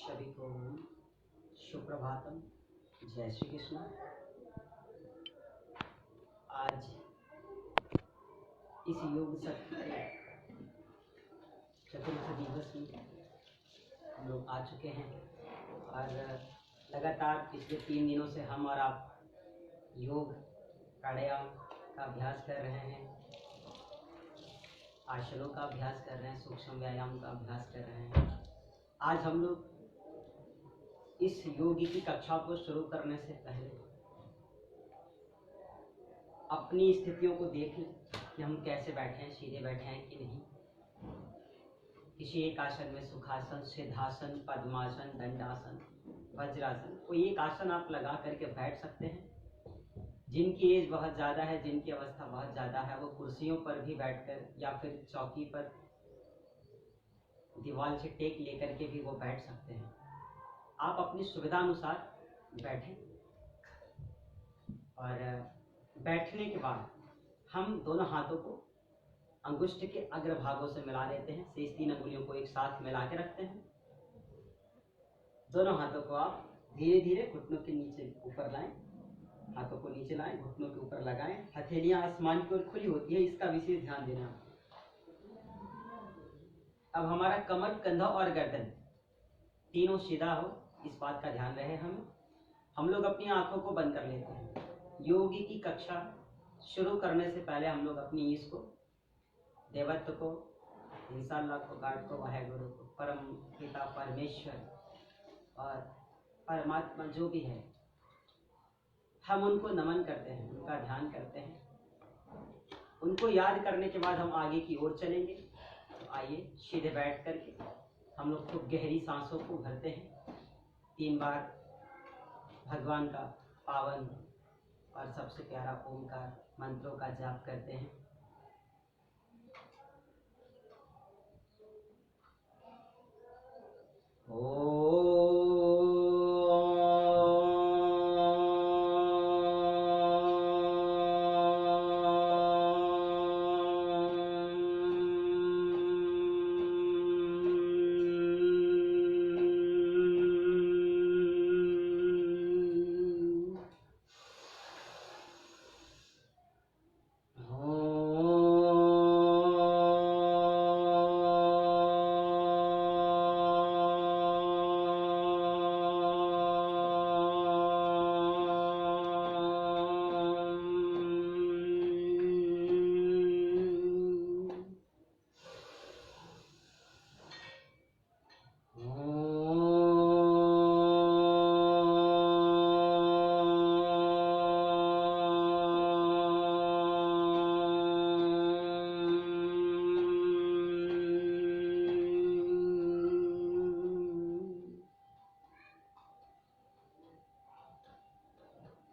सभी को सुप्रभातम, जय श्री कृष्ण। आज इस योग सत्र के चतुर्थ दिवस में हम लोग आ चुके हैं और लगातार पिछले 3 दिनों से हम और आप योग प्राणायाम का अभ्यास कर रहे हैं, आसनों का अभ्यास कर रहे हैं, सूक्ष्म व्यायाम का अभ्यास कर रहे हैं। आज हम लोग इस योग की कक्षा को शुरू करने से पहले अपनी स्थितियों को देख लें कि हम कैसे बैठे हैं, सीधे बैठे हैं कि नहीं। किसी एक आसन में सुखासन, सिद्धासन, पद्मासन, दंडासन, वज्रासन, कोई एक आसन आप लगा करके बैठ सकते हैं। जिनकी एज बहुत ज़्यादा है, जिनकी अवस्था बहुत ज़्यादा है, वो कुर्सियों पर भी बैठकर या फिर चौकी पर दीवार से टेक लेकर के भी वो बैठ सकते हैं। आप अपनी सुविधा अनुसार बैठें और बैठने के बाद हम दोनों हाथों को अंगुष्ठ के अग्रभागों से मिला लेते हैं। शेष 3 अंगुलियों को एक साथ मिला के रखते हैं। दोनों हाथों को आप धीरे धीरे घुटनों के नीचे ऊपर लाएं, हाथों को नीचे लाएं, घुटनों के ऊपर लगाएं। हथेलियां आसमान की ओर खुली होती है, इसका विशेष ध्यान देना। अब हमारा कमर, कंधा और गर्दन तीनों सीधा हो, इस बात का ध्यान रहे। हम लोग अपनी आंखों को बंद कर लेते हैं। योगी की कक्षा शुरू करने से पहले हम लोग अपनी ईश को, देवत्व को, इंसाल्लाह को, गाड को, वाहेगुरु को, परम पिता परमेश्वर और परमात्मा जो भी है, हम उनको नमन करते हैं, उनका ध्यान करते हैं। उनको याद करने के बाद हम आगे की ओर चलेंगे। तो आइए सीधे बैठ करके हम लोग खूब गहरी सांसों को भरते हैं। 3 बार भगवान का पावन और सबसे प्यारा ओमकार मंत्रों का जाप करते हैं।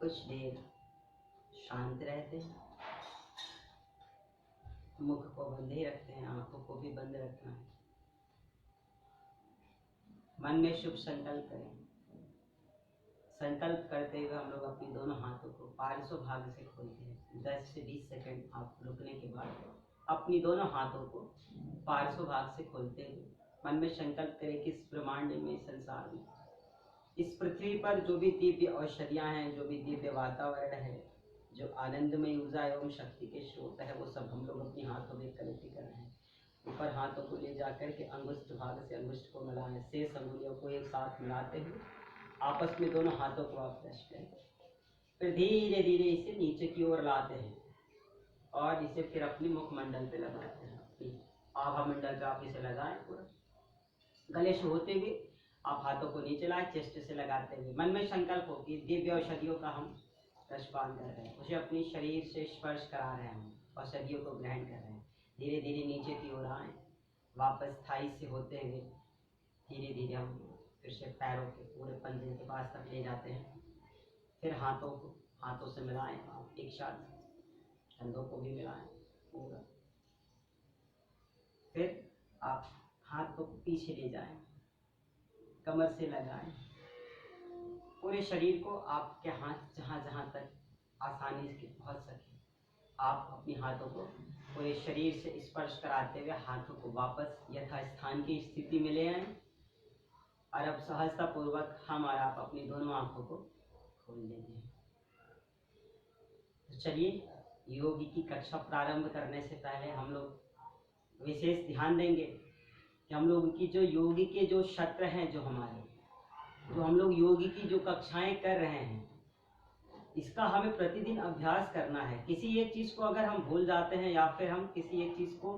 कुछ देर शांत रहते हैं, मुख को बंद ही रखते हैं, आंखों को भी बंद रखना है। मन में शुभ संकल्प करें। संकल्प करते हुए हम लोग अपनी दोनों हाथों को पार्श्व भाग से खोलते हैं। 10 से 20 सेकंड आप रुकने के बाद अपनी दोनों हाथों को पार्श्व भाग से खोलते हुए मन में संकल्प करें कि इस ब्रह्मांड में, संसार में, इस पृथ्वी पर जो भी दिव्य औषधियाँ हैं, जो भी दिव्य वातावरण है, जो आनंदमय ऊर्जा एवं शक्ति के स्रोत है, वो सब हम लोग अपने हाथों में कलेक्ट कर रहे हैं। ऊपर हाथों को ले जाकर के अंगुष्ठ भाग से अंगुष्ठ को मिलाएं। शेष अंगुलियों को एक साथ मिलाते हुए आपस में दोनों हाथों को आप टच करें। फिर धीरे धीरे इसे नीचे की ओर लाते हैं और इसे फिर अपने मुखमंडल पे लगाते हैं। अपनी आभा मंडल पे आप इसे लगाएं। पूरा गले से होते हुए आप हाथों को नीचे लाए, चेस्ट से लगाते हुए मन में संकल्प हो कि दिव्य औषधियों का हम रसपान कर रहे हैं, उसे अपनी शरीर से स्पर्श करा रहे हैं, औषधियों को ग्रहण कर रहे हैं। धीरे धीरे नीचे की ओर आए, वापस थाई से होते हुए धीरे धीरे हम फिर से पैरों के पूरे पंजे के पास तक ले जाते हैं। फिर हाथों से मिलाएं, आप एक साथ कंधों को भी मिलाएं पूरा। फिर आप हाथ को पीछे ले जाएं, कमर से लगाएं, पूरे शरीर को आपके हाथ जहाँ जहाँ तक आसानी से पहुँच सके आप अपने हाथों को पूरे शरीर से स्पर्श कराते हुए हाथों को वापस यथास्थान की स्थिति में ले आएं। और अब सहजता पूर्वक हम और आप अपनी दोनों आंखों को खोल लेते हैं। तो चलिए, योग की कक्षा प्रारंभ करने से पहले हम लोग विशेष ध्यान देंगे कि हम लोग की जो योग के जो सत्र हैं, जो हम लोग योग की जो कक्षाएं कर रहे हैं, इसका हमें प्रतिदिन अभ्यास करना है। किसी एक चीज़ को अगर हम भूल जाते हैं या फिर हम किसी एक चीज़ को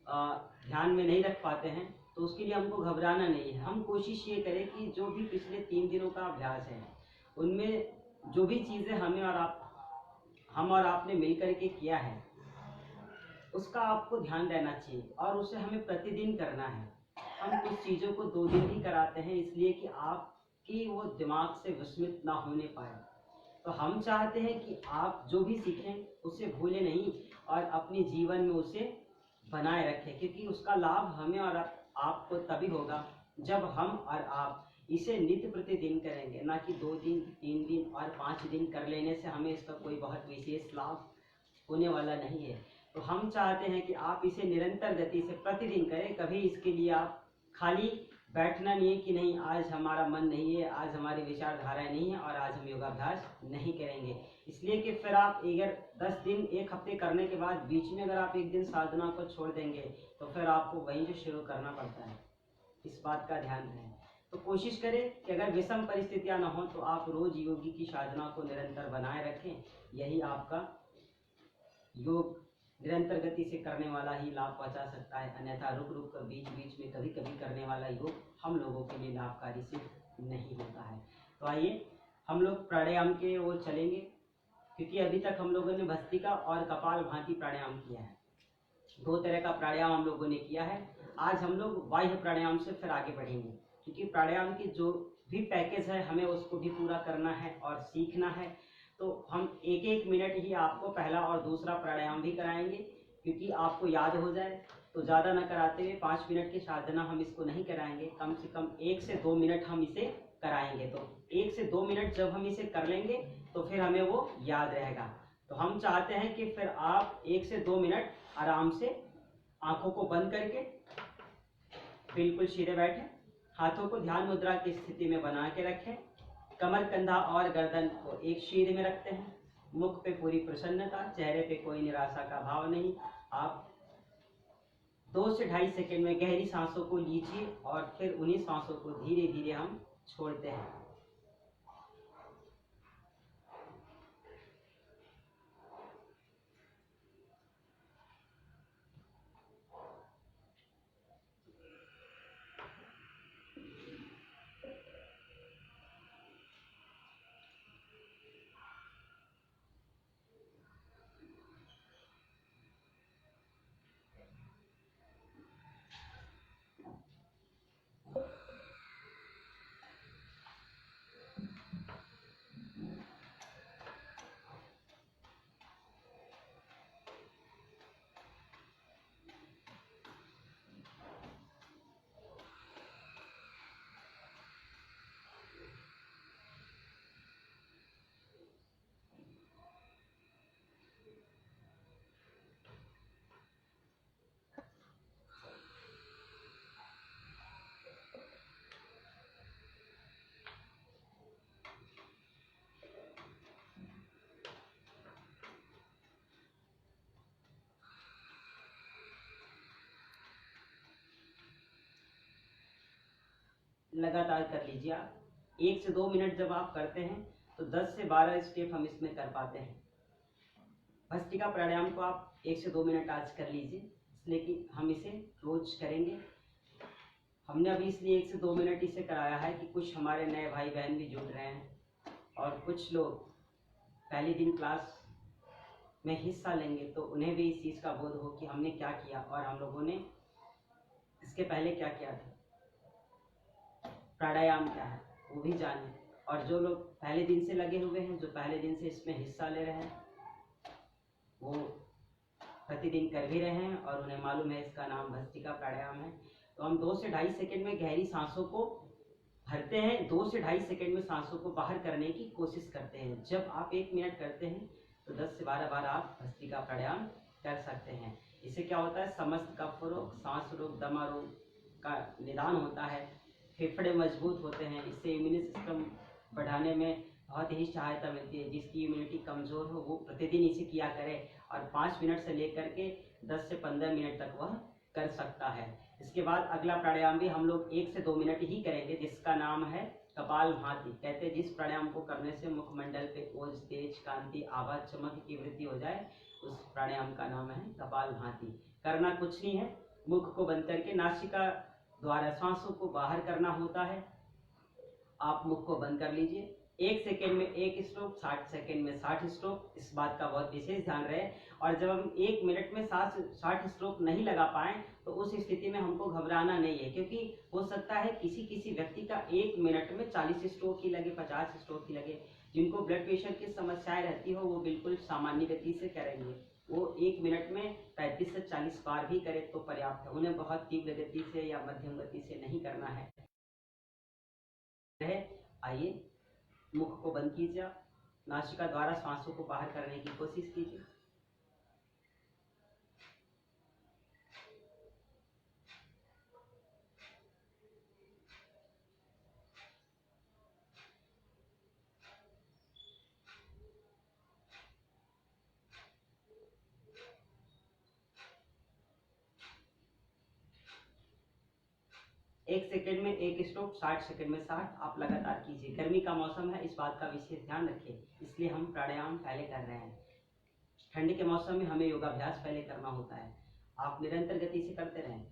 ध्यान में नहीं रख पाते हैं, तो उसके लिए हमको घबराना नहीं है। हम कोशिश ये करें कि जो भी पिछले 3 दिनों का अभ्यास है, उनमें जो भी चीज़ें हम और आपने मिल करके किया है, उसका आपको ध्यान रहना चाहिए और उसे हमें प्रतिदिन करना है। हम कुछ चीज़ों को 2 दिन ही कराते हैं, इसलिए कि आपकी वो दिमाग से विस्मृत ना होने पाए। तो हम चाहते हैं कि आप जो भी सीखें उसे भूलें नहीं और अपने जीवन में उसे बनाए रखें, क्योंकि उसका लाभ हमें और आपको तभी होगा जब हम और आप इसे नित्य प्रतिदिन करेंगे, ना कि 2 दिन, 3 दिन और 5 दिन कर लेने से हमें इसका कोई बहुत विशेष लाभ होने वाला नहीं है। तो हम चाहते हैं कि आप इसे निरंतर गति से प्रतिदिन करें। कभी इसके लिए आप खाली बैठना नहीं है कि नहीं, आज हमारा मन नहीं है, आज हमारी विचारधाराएं नहीं है और आज हम योगाभ्यास नहीं करेंगे। इसलिए कि फिर आप अगर 10 दिन, 1 हफ्ते करने के बाद बीच में अगर आप 1 दिन साधना को छोड़ देंगे, तो फिर आपको वहीं से शुरू करना पड़ता है। इस बात का ध्यान रखें। तो कोशिश करें कि अगर विषम परिस्थितियां न हो तो आप रोज योगी की साधना को निरंतर बनाए रखें। यही आपका योग निरंतर गति से करने वाला ही लाभ पहुंचा सकता है, अन्यथा रुक रुक कर बीच बीच में कभी कभी करने वाला योग हम लोगों के लिए लाभकारी सिद्ध नहीं होता है। तो आइए हम लोग प्राणायाम के ओर चलेंगे, क्योंकि अभी तक हम लोगों ने भस्त्रिका और कपाल भाती प्राणायाम किया है। 2 तरह का प्राणायाम हम लोगों ने किया है। आज हम लोग बाह्य प्राणायाम से फिर आगे बढ़ेंगे, क्योंकि प्राणायाम की जो भी पैकेज है हमें उसको भी पूरा करना है और सीखना है। तो हम 1-1 मिनट ही आपको पहला और दूसरा प्राणायाम भी कराएंगे, क्योंकि आपको याद हो जाए। तो ज़्यादा न कराते हुए 5 मिनट की साधना हम इसको नहीं कराएंगे, कम से कम 1 से 2 मिनट हम इसे कराएंगे। तो 1 से 2 मिनट जब हम इसे कर लेंगे तो फिर हमें वो याद रहेगा। तो हम चाहते हैं कि फिर आप 1 से 2 मिनट आराम से आंखों को बंद करके बिल्कुल सीधे बैठे, हाथों को ध्यान मुद्रा की स्थिति में बना के रखें, कमर, कंधा और गर्दन को एक शीर में रखते हैं, मुख पे पूरी प्रसन्नता, चेहरे पे कोई निराशा का भाव नहीं। आप 2 से 2.5 सेकंड में गहरी सांसों को लीजिए और फिर उन्हीं सांसों को धीरे धीरे हम छोड़ते हैं। लगातार कर लीजिए आप। 1 से 2 मिनट जब आप करते हैं तो 10 से 12 स्टेप हम इसमें कर पाते हैं। भस्त्रिका प्राणायाम को आप 1 से 2 मिनट आज कर लीजिए, इसलिए कि हम इसे रोज करेंगे। हमने अभी इसलिए 1 से 2 मिनट इसे कराया है कि कुछ हमारे नए भाई बहन भी जुड़ रहे हैं और कुछ लोग पहले दिन क्लास में हिस्सा लेंगे, तो उन्हें भी इस चीज़ का बोध हो कि हमने क्या किया और हम लोगों ने इसके पहले क्या किया था, प्राणायाम क्या है वो भी जाने। और जो लोग पहले दिन से लगे हुए हैं, जो पहले दिन से इसमें हिस्सा ले रहे हैं, वो प्रतिदिन कर भी रहे हैं और उन्हें मालूम है इसका नाम भस्त्रिका प्राणायाम है। तो हम 2 से 2.5 सेकंड में गहरी सांसों को भरते हैं, 2 से 2.5 सेकंड में सांसों को बाहर करने की कोशिश करते हैं। जब आप 1 मिनट करते हैं तो 10 से 12 बार आप भस्त्रिका प्राणायाम कर सकते हैं। इससे क्या होता है, समस्त कफ रोग, सांस रोग, दमा रोग का निदान होता है। फेफड़े मजबूत होते हैं। इससे इम्यून सिस्टम बढ़ाने में बहुत ही सहायता मिलती है। जिसकी इम्यूनिटी कमज़ोर हो वो प्रतिदिन इसे किया करे और 5 मिनट से लेकर के 10 से 15 मिनट तक वह कर सकता है। इसके बाद अगला प्राणायाम भी हम लोग 1 से 2 मिनट ही करेंगे, जिसका नाम है कपालभाति। कहते हैं जिस प्राणायाम को करने से मुखमंडल पे ओज, तेज, कांति, आभा, चमक की वृद्धि हो जाए, उस प्राणायाम का नाम है कपालभाति। करना कुछ नहीं है, मुख को बंद करके नासिका द्वारा सांसों को बाहर करना होता है। आप मुख को बंद कर लीजिए। 1 सेकेंड में 1 स्ट्रोक, 60 सेकेंड में 60 स्ट्रोक, इस बात का बहुत विशेष ध्यान रहे। और जब हम 1 मिनट में 60 स्ट्रोक नहीं लगा पाएं तो उस स्थिति में हमको घबराना नहीं है, क्योंकि हो सकता है किसी व्यक्ति का 1 मिनट में 40 स्ट्रोक ही लगे, 50 स्ट्रोक ही लगे। जिनको ब्लड प्रेशर की समस्याएं रहती हो वो बिल्कुल सामान्य गति से करेंगे, वो 1 मिनट में 35 से 40 बार भी करे तो पर्याप्त है। उन्हें बहुत तीव्र गति से या मध्यम गति से नहीं करना है। आइए, मुख को बंद कीजिए, नासिका द्वारा सांसों को बाहर करने की कोशिश कीजिए। एक सेकेंड में 1 स्ट्रोक, 60 सेकेंड में 60, आप लगातार कीजिए। गर्मी का मौसम है, इस बात का विशेष ध्यान रखिए, इसलिए हम प्राणायाम पहले कर रहे हैं। ठंड के मौसम में हमें योगाभ्यास पहले करना होता है। आप निरंतर गति से करते रहें।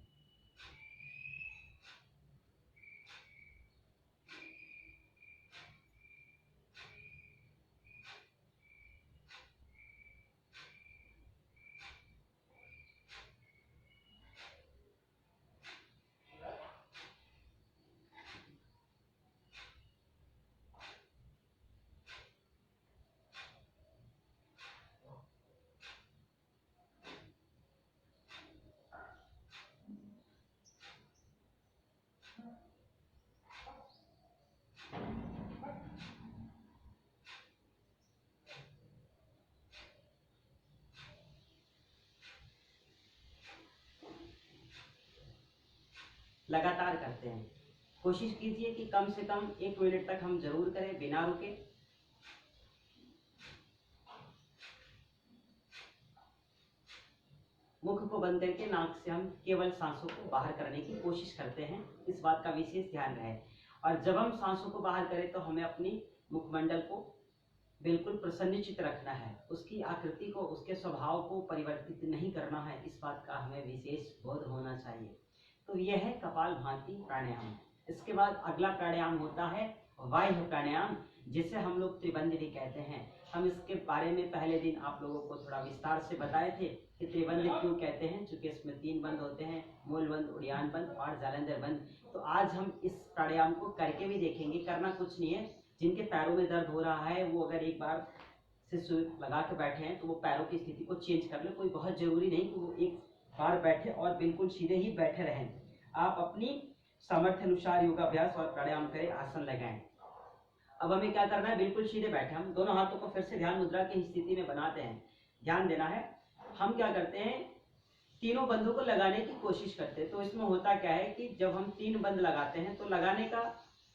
लगातार करते हैं। कोशिश कीजिए कि कम से कम 1 मिनट तक हम जरूर करें बिना रुके। मुख को बंद करके नाक से हम केवल सांसों को बाहर करने की कोशिश करते हैं, इस बात का विशेष ध्यान रहे। और जब हम सांसों को बाहर करें तो हमें अपनी मुखमंडल को बिल्कुल प्रसन्नचित्त रखना है, उसकी आकृति को, उसके स्वभाव को परिवर्तित नहीं करना है, इस बात का हमें विशेष बोध होना चाहिए। तो यह है कपालभाति प्राणायाम। इसके बाद अगला प्राणायाम होता है वाह्य प्राणायाम, जिसे हम लोग त्रिबंध भी कहते हैं। हम इसके बारे में पहले दिन आप लोगों को थोड़ा विस्तार से बताए थे कि त्रिबंध क्यों कहते हैं, चूंकि इसमें 3 बंध होते हैं, मूल बंध, उड़ियान बंध और जालंधर बंध। तो आज हम इस प्राणायाम को करके भी देखेंगे। करना कुछ नहीं है, जिनके पैरों में दर्द हो रहा है वो अगर एक बार से सुई लगा के बैठे हैं तो वो पैरों की स्थिति को चेंज कर ले। कोई बहुत जरूरी नहीं कि वो एक बार बैठे और बिल्कुल सीधे ही बैठे रहें। आप अपनी सामर्थ्य अनुसार योगाभ्यास और प्राणायाम करें, आसन लगाएं। अब हमें क्या करना है, बिल्कुल सीधे बैठे, हम दोनों हाथों को फिर से ध्यान मुद्रा की स्थिति में बनाते हैं। ध्यान देना है, हम क्या करते हैं, तीनों बंधों को लगाने की कोशिश करते हैं। तो इसमें होता क्या है कि जब हम 3 बंध लगाते हैं तो लगाने का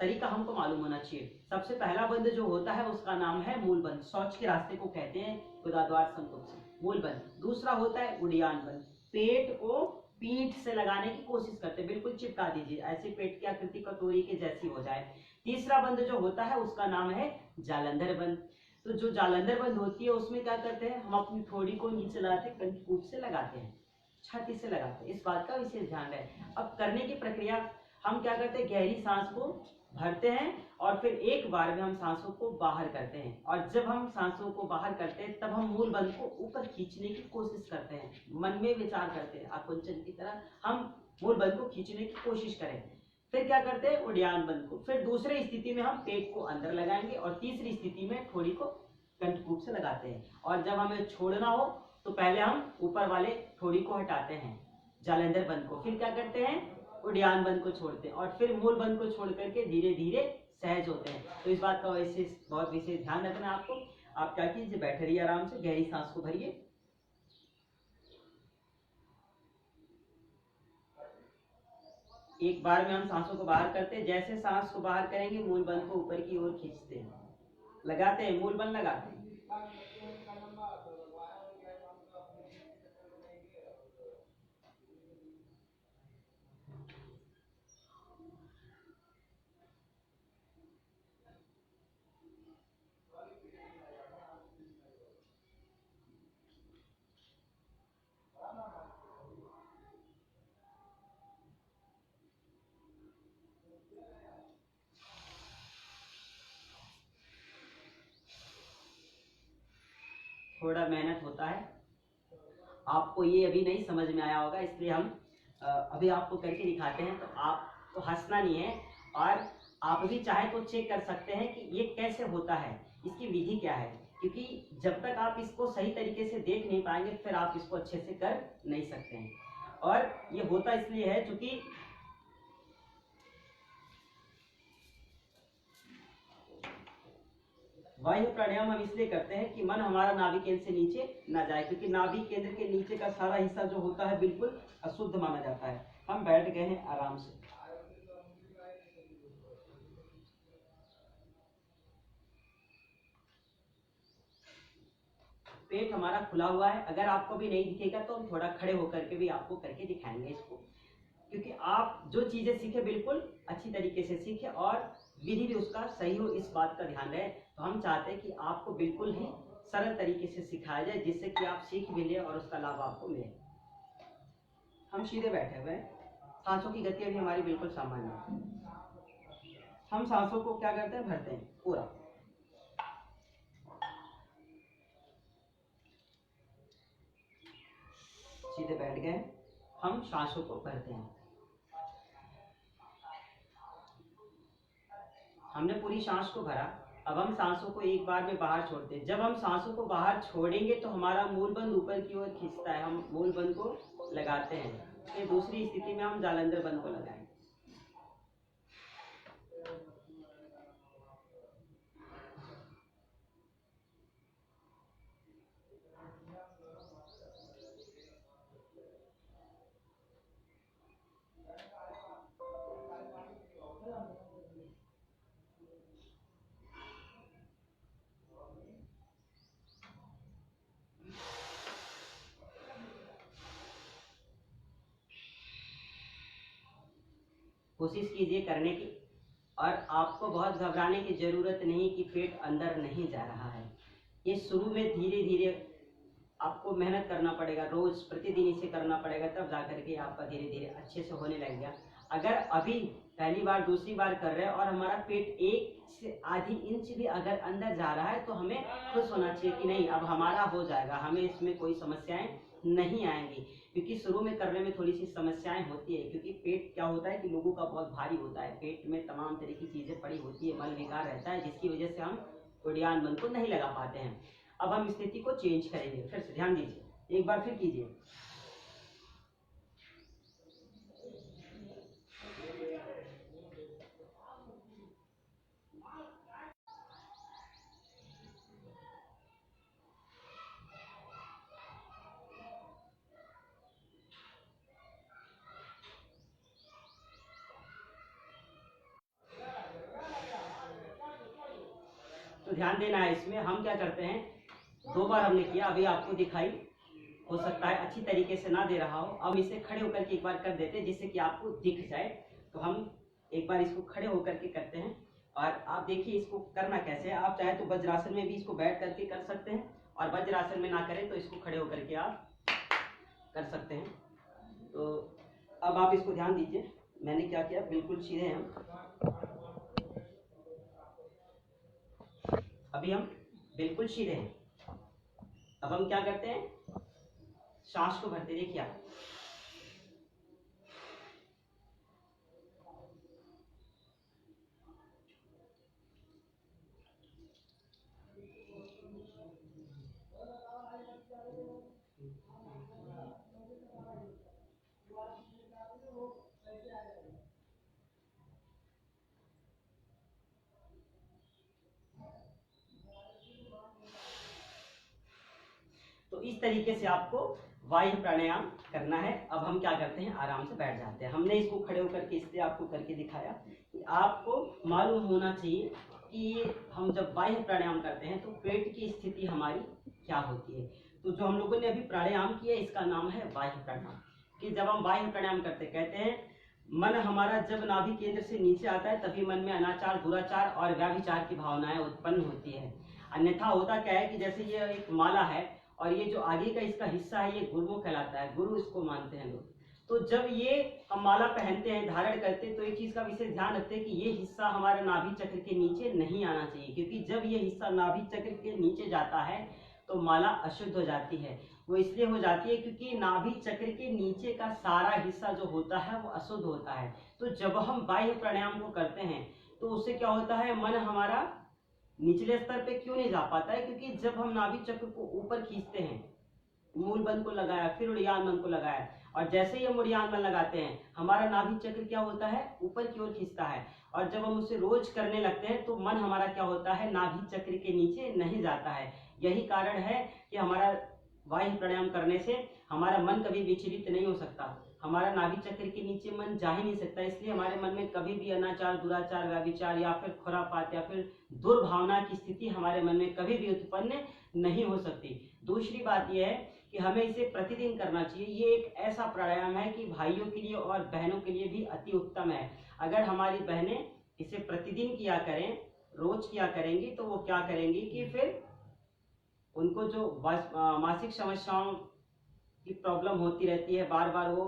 तरीका हमको मालूम होना चाहिए। सबसे पहला बंध जो होता है उसका नाम है मूल बंध, शौच के रास्ते को कहते हैं, गुदाद्वार संकोच, मूल बंध। दूसरा होता है उड़ियान बंध, पेट को पीठ से लगाने की कोशिश करते हैं, बिल्कुल चिपका दीजिए, ऐसे पेट की आकृति कटोरी के जैसी हो जाए। तीसरा बंध जो होता है उसका नाम है जालंधर बंध। तो जो जालंधर बंध होती है उसमें क्या करते हैं, हम अपनी थोड़ी को नीचे लगाते, कंठकूट से लगाते हैं, छाती से लगाते हैं, इस बात का विशेष ध्यान रहे। अब करने की प्रक्रिया हम क्या करते हैं, गहरी सांस को भरते हैं और फिर एक बार में हम सांसों को बाहर करते हैं। और जब हम सांसों को बाहर करते हैं तब हम मूल बंध को ऊपर खींचने की कोशिश करते हैं, मन में विचार करते हैं, आकुंचन की तरह हम मूल बंध को खींचने की कोशिश करें। फिर क्या करते हैं, उड़ियान बंध को, फिर दूसरी स्थिति में हम पेट को अंदर लगाएंगे और तीसरी स्थिति में थोड़ी को कंठकूट से लगाते हैं। और जब हमें छोड़ना हो तो पहले हम ऊपर वाले थोड़ी को हटाते हैं, जालंधर बंध को, फिर क्या करते हैं, उड़ियान बंध को छोड़ते हैं और फिर मूल बंध को छोड़ करके धीरे धीरे सहज होते हैं। तो इस बात का बहुत विशेष ध्यान रखना है आपको। आप क्या कीजिए, बैठे रहिए आराम से, गहरी सांस को भरिए। एक बार में हम सांसों को बाहर करते हैं। जैसे सांस को बाहर करेंगे मूल बंद को ऊपर की ओर खींचते हैं, लगाते हैं, मूल बंद लगाते हैं। थोड़ा मेहनत होता है, आपको ये अभी नहीं समझ में आया होगा, इसलिए हम अभी आपको करके दिखाते हैं। तो आपको हंसना नहीं है, और आप भी चाहे तो चेक कर सकते हैं कि ये कैसे होता है, इसकी विधि क्या है, क्योंकि जब तक आप इसको सही तरीके से देख नहीं पाएंगे फिर आप इसको अच्छे से कर नहीं सकते हैं। और ये होता इसलिए है क्योंकि वायु प्राणायाम हम इसलिए करते हैं कि मन हमारा नाभि केंद्र से नीचे ना जाए, क्योंकि नाभि केंद्र के नीचे का सारा हिस्सा जो होता है बिल्कुल अशुद्ध माना जाता है। हम बैठ गए हैं आराम से, पेट हमारा खुला हुआ है। अगर आपको भी नहीं दिखेगा तो हम थोड़ा खड़े होकर के भी आपको करके दिखाएंगे इसको, क्योंकि आप जो चीजें सीखे बिल्कुल अच्छी तरीके से सीखे और विधि भी उसका सही हो, इस बात का ध्यान रहे। तो हम चाहते हैं कि आपको बिल्कुल ही सरल तरीके से सिखाया जाए, जिससे कि आप सीख भी लें और उसका लाभ आपको मिले। हम सीधे बैठे हुए हैं, सांसों की गति अभी हमारी बिल्कुल सामान्य है। हम सांसों को क्या करते हैं, भरते हैं पूरा। सीधे बैठ गए, हम सांसों को भरते हैं। हमने पूरी सांस को भरा, अब हम सांसों को एक बार में बाहर छोड़ते हैं। जब हम सांसों को बाहर छोड़ेंगे तो हमारा मूल बंद ऊपर की ओर खींचता है, हम मूल बंद को लगाते हैं। फिर दूसरी स्थिति में हम जालंधर बंद को लगाएंगे। कोशिश कीजिए करने की, और आपको बहुत घबराने की जरूरत नहीं कि पेट अंदर नहीं जा रहा है। ये शुरू में धीरे धीरे आपको मेहनत करना पड़ेगा, रोज प्रतिदिन इसे करना पड़ेगा, तब जाकर के आपका धीरे धीरे अच्छे से होने लगेगा। अगर अभी पहली बार दूसरी बार कर रहे हैं और हमारा पेट 1 से आधी इंच भी अगर अंदर जा रहा है तो हमें खुश होना चाहिए कि नहीं अब हमारा हो जाएगा, हमें इसमें कोई समस्याएं नहीं आएंगी। क्योंकि शुरू में करने में थोड़ी सी समस्याएं होती है, क्योंकि पेट क्या होता है कि लोगों का बहुत भारी होता है, पेट में तमाम तरह की चीजें पड़ी होती है, मल विकार रहता है, जिसकी वजह से हम उड़ियान बंद को नहीं लगा पाते हैं। अब हम स्थिति को चेंज करेंगे, फिर से ध्यान दीजिए, एक बार फिर कीजिए। तो ध्यान देना है इसमें, हम क्या करते हैं, 2 बार हमने किया, अभी आपको दिखाई हो सकता है अच्छी तरीके से ना दे रहा हो। अब इसे खड़े होकर के एक बार कर देते हैं जिससे कि आपको दिख जाए। तो हम एक बार इसको खड़े होकर के करते हैं, और आप देखिए इसको करना कैसे है। आप चाहे तो वज्रासन में भी इसको बैठ करके कर सकते हैं, और वज्रासन में ना करें तो इसको खड़े होकर के आप कर सकते हैं। तो अब आप इसको ध्यान दीजिए, मैंने क्या किया, बिल्कुल सीधे हैं, अभी हम बिल्कुल सीधे हैं। अब हम क्या करते हैं, सांस को भरते, देखिए आप, तो इस तरीके से आपको वायु प्राणायाम करना है। अब हम क्या करते हैं, आराम से बैठ जाते हैं। हमने इसको खड़े होकर के इसलिए आपको करके दिखाया कि आपको मालूम होना चाहिए कि हम जब वायु प्राणायाम करते हैं तो पेट की स्थिति हमारी क्या होती है। तो जो हम लोगों ने अभी प्राणायाम किया इसका नाम है वायु प्राणायाम। कि जब हम वायु प्राणायाम करते कहते हैं मन हमारा जब नाभि केंद्र से नीचे आता है तभी मन में अनाचार, दुराचार और व्याभिचार की भावनाएं उत्पन्न होती है। अन्यथा होता क्या है कि जैसे ये एक माला है और ये जो आगे का इसका हिस्सा है ये गुरुमुख कहलाता है, गुरु इसको मानते हैं लोग। तो जब ये हम माला पहनते हैं, धारण करते हैं, तो एक चीज का विशेष ध्यान रखते हैं कि ये हिस्सा हमारे नाभि चक्र के नीचे नहीं आना चाहिए, क्योंकि जब ये हिस्सा नाभि चक्र के नीचे जाता है तो माला अशुद्ध हो जाती है। वो इसलिए हो जाती है क्योंकि नाभि चक्र के नीचे का सारा हिस्सा जो होता है वो अशुद्ध होता है। तो जब हम वायु प्राणायाम को करते हैं तो उससे क्या होता है, मन हमारा निचले स्तर पे क्यों नहीं जा पाता है, क्योंकि जब हम नाभि चक्र को ऊपर खींचते हैं, मूल बंद को लगाया, फिर उड़ियान बंद को लगाया, और जैसे ही हम उड़ियान बंद लगाते हैं हमारा नाभि चक्र क्या होता है, ऊपर की ओर खींचता है। और जब हम उसे रोज करने लगते हैं तो मन हमारा क्या होता है, नाभि चक्र के नीचे नहीं जाता है। यही कारण है कि हमारा वायु प्राणायाम करने से हमारा मन कभी विचलित नहीं हो सकता, हमारा नाभि चक्र के नीचे मन जा ही नहीं सकता। इसलिए हमारे मन में कभी भी अनाचार, दुराचार, व्यभिचार या फिर खुरापात या फिर दुर्भावना की स्थिति हमारे मन में कभी भी उत्पन्न नहीं हो सकती। दूसरी बात यह है कि हमें इसे प्रतिदिन करना चाहिए। ये एक ऐसा प्राणायाम है कि भाइयों के लिए और बहनों के लिए भी अति उत्तम है। अगर हमारी बहनें इसे प्रतिदिन किया करें, रोज किया करेंगी, तो वो क्या करेंगी कि फिर उनको जो मासिक समस्याओं की प्रॉब्लम होती रहती है, बार बार वो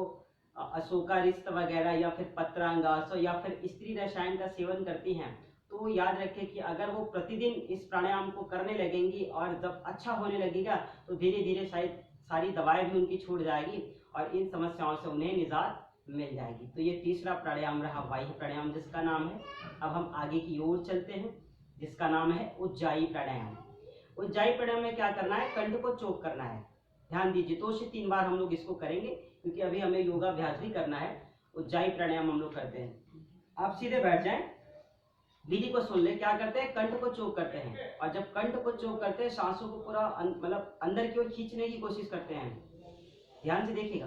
अशोकारिष्ट वगैरह या फिर पत्रांगास या फिर स्त्री रसायन का सेवन करती हैं, तो याद रखें कि अगर वो प्रतिदिन इस प्राणायाम को करने लगेंगी और जब अच्छा होने लगेगा तो धीरे धीरे शायद सारी दवाएं भी उनकी छूट जाएगी और इन समस्याओं से उन्हें निजात मिल जाएगी। तो ये तीसरा प्राणायाम रहा वायु प्राणायाम, जिसका नाम है, अब हम आगे की ओर चलते हैं, जिसका नाम है उज्जाई प्राणायाम। उज्जाई प्राणायाम में क्या करना है, कंठ को चोक करना है। ध्यान दीजिए, 2 से 3 बार हम लोग इसको करेंगे क्योंकि अभी हमें योगाभ्यास भी करना है। उज्जाई प्राणायाम हम लोग करते हैं। आप सीधे बैठ जाएं, विधि को सुन ले। क्या करते हैं, कंठ को चोक करते हैं, और जब कंठ को चोक करते हैं सांसों को पूरा मतलब अंदर की ओर खींचने की कोशिश करते हैं। ध्यान से देखिएगा,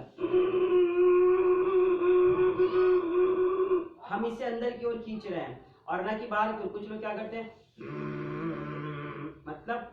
हम इसे अंदर की ओर खींच रहे हैं और न कि बाहर की ओर। कुछ लोग क्या करते हैं, मतलब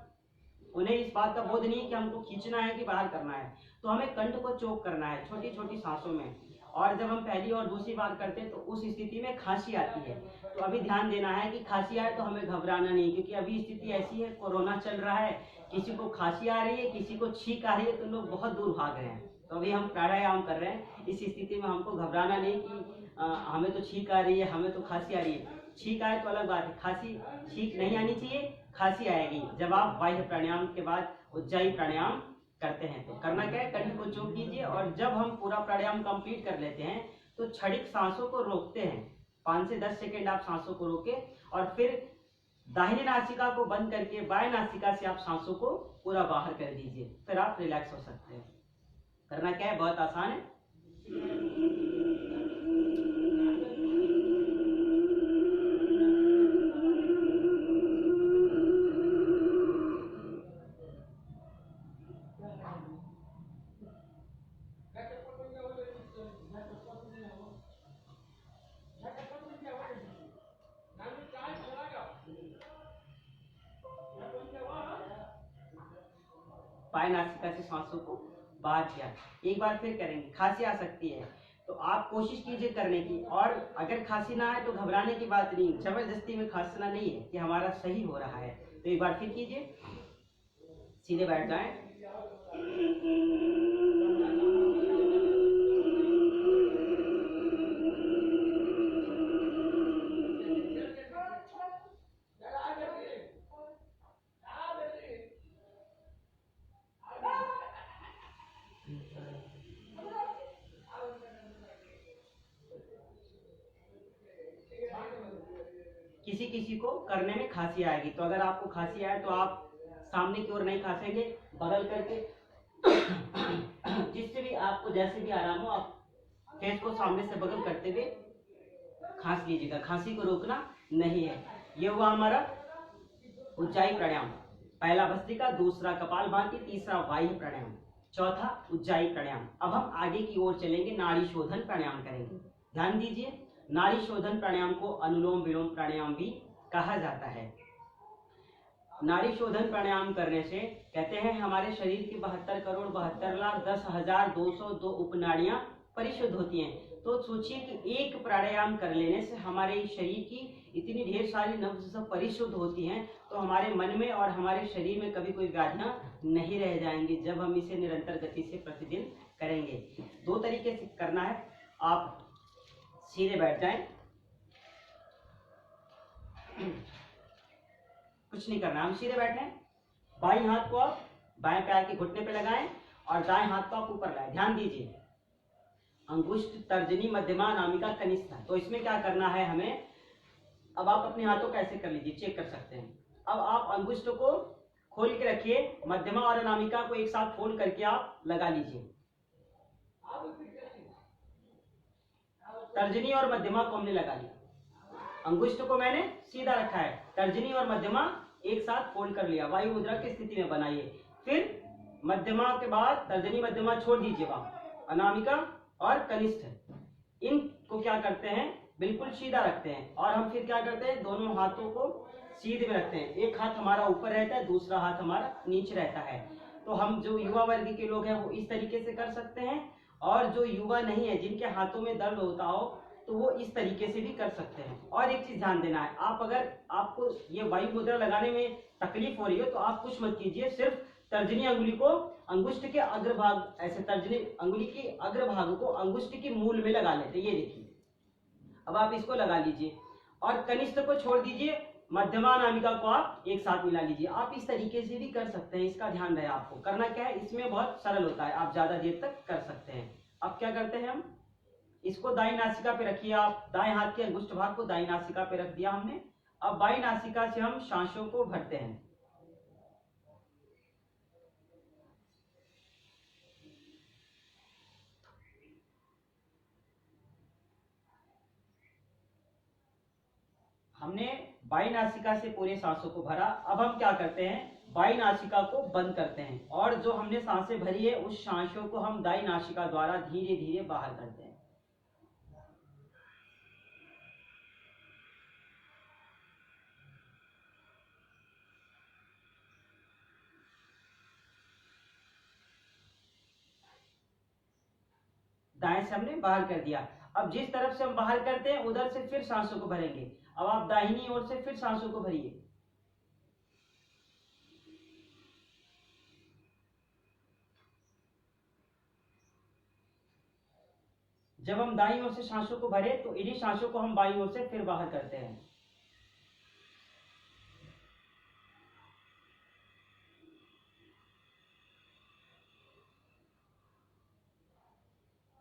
उन्हें इस बात का बोध नहीं है कि हमको खींचना है कि बाहर करना है। तो हमें कंठ को चोक करना है छोटी छोटी सांसों में। और जब हम पहली और दूसरी बार करते हैं तो उस स्थिति में खांसी आती है। तो अभी ध्यान देना है कि खांसी आए तो हमें घबराना नहीं, क्योंकि अभी स्थिति ऐसी है, कोरोना चल रहा है, किसी को खांसी आ रही है, किसी को छींक आ रही है, तो लोग बहुत दूर भाग रहे हैं। तो अभी हम प्राणायाम कर रहे हैं, इस स्थिति में हमको घबराना नहीं कि हमें तो छींक आ रही है, हमें तो खांसी आ रही है। छींक आए तो अलग बात है, खांसी छींक नहीं आनी चाहिए, खांसी आएगी जब आप वायु प्राणायाम के बाद उज्जाई प्राणायाम करते हैं। तो करना क्या है, कंठ को चोक कीजिए और जब हम पूरा प्राणायाम कंप्लीट कर लेते हैं तो क्षणिक सांसों को रोकते हैं। 5 से 10 सेकेंड आप सांसों को रोके और फिर दाहिनी नासिका को बंद करके बाएं नासिका से आप सांसों को पूरा बाहर कर दीजिए, फिर आप रिलैक्स हो सकते हैं। करना क्या है, बहुत आसान है। बाएं नासिका से सांसों को बाहर किया, एक बार फिर करेंगे। खांसी आ सकती है तो आप कोशिश कीजिए करने की, और अगर खांसी ना आए तो घबराने की बात नहीं, जबरदस्ती में खांसना नहीं है कि हमारा सही हो रहा है। तो एक बार फिर कीजिए, सीधे बैठ जाएं। किसी किसी को करने में खांसी आएगी, तो अगर आपको खांसी आए तो आप सामने की ओर नहीं खांसेंगे, बगल करके जिससे भी आपको जैसे भी आराम हो आप फेस को सामने से बगल करते हुए खांस लीजिएगा। खांसी को रोकना नहीं है। ये हुआ हमारा उज्जाई प्राणायाम, पहला भस्त्रिका, दूसरा कपालभाति, तीसरा वायु प्राणायाम। चौथा उज्जाई प्राणायाम। अब हम आगे की ओर चलेंगे, नाड़ी शोधन प्राणायाम करेंगे। ध्यान दीजिए, नाड़ी शोधन प्राणायाम को अनुलोम विलोम प्राणायाम भी कहा जाता है। नाड़ी शोधन प्राणायाम करने से कहते हैं हमारे शरीर की 72,72,10,202 उपनाड़ियां परिशुद्ध होती हैं। तो सोचिए कि एक प्राणायाम कर लेने से हमारे शरीर की इतनी ढेर सारी नब्ज सब परिशुद्ध होती हैं, तो हमारे मन में और हमारे शरीर में कभी कोई व्याधियां नहीं रह जाएंगी जब हम इसे निरंतर गति से प्रतिदिन करेंगे। दो तरीके से करना है। आप सीधे बैठ जाएं, कुछ नहीं करना, हम सीधे बैठे। बाएं हाथ को आप बाएं पैर के घुटने पे लगाएं और दाएं हाथ को आप ऊपर लाएं। ध्यान दीजिए, अंगुष्ठ, तर्जनी, मध्यमा, अनामिका, कनिष्ठ। तो इसमें क्या करना है हमें, अब आप अपने हाथों को ऐसे कर लीजिए, चेक कर सकते हैं। अब आप अंगुष्ठ को खोल के रखिए, मध्यमा और अनामिका को एक साथ फोल्ड करके आप लगा लीजिए। तर्जनी और मध्यमा को हमने लगा लिया, अंगुष्ठ को मैंने सीधा रखा है, तर्जनी और मध्यमा एक साथ फोल्ड कर लिया, वायु मुद्रा की स्थिति में बनाइए। फिर मध्यमा के बाद तर्जनी मध्यमा छोड़ दीजिए, वहां अनामिका और कनिष्ठ, इनको क्या करते हैं, बिल्कुल सीधा रखते हैं। और हम फिर क्या करते हैं, दोनों हाथों को सीधे में रखते हैं। एक हाथ हमारा ऊपर रहता है, दूसरा हाथ हमारा नीचे रहता है। तो हम जो युवा वर्ग के लोग हैं वो इस तरीके से कर सकते हैं, और जो युवा नहीं है, जिनके हाथों में दर्द होता हो, तो वो इस तरीके से भी कर सकते हैं। और एक चीज ध्यान देना है, आप अगर आपको ये वायु मुद्रा लगाने में तकलीफ हो रही हो तो आप कुछ मत कीजिए, सिर्फ तर्जनी अंगुली को अंगुष्ठ के अग्रभाग, ऐसे तर्जनी अंगुली की अग्रभाग को अंगुष्ठ के मूल में लगा लेते, ये देखिए। अब आप इसको लगा लीजिए और कनिष्ठ को छोड़ दीजिए, मध्यमा अनामिका को आप एक साथ मिला लीजिए। आप इस तरीके से भी कर सकते हैं, इसका ध्यान रहे आपको। करना क्या है, इसमें बहुत सरल होता है, आप ज्यादा देर तक कर सकते हैं। अब क्या करते हैं, हम इसको दाई नासिका पे रखिए, आप दाएं हाथ के अंगुष्ठ भाग को दाई नासिका पे रख दिया हमने। अब बाई नासिका से हम सांसों को भरते हैं। हमने बाई नासिका से पूरे सांसों को भरा। अब हम क्या करते हैं, बाई नासिका को बंद करते हैं और जो हमने सांसें भरी है उस सांसों को हम दाई नासिका द्वारा धीरे धीरे बाहर करते हैं। दाएं से हमने बाहर कर दिया। अब जिस तरफ से हम बाहर करते हैं उधर से फिर सांसों को भरेंगे। अब आप दाहिनी ओर से फिर सांसों को भरिए। जब हम दाईं ओर से सांसों को भरे तो इन्हीं सांसों को हम बाईं ओर से फिर बाहर करते हैं।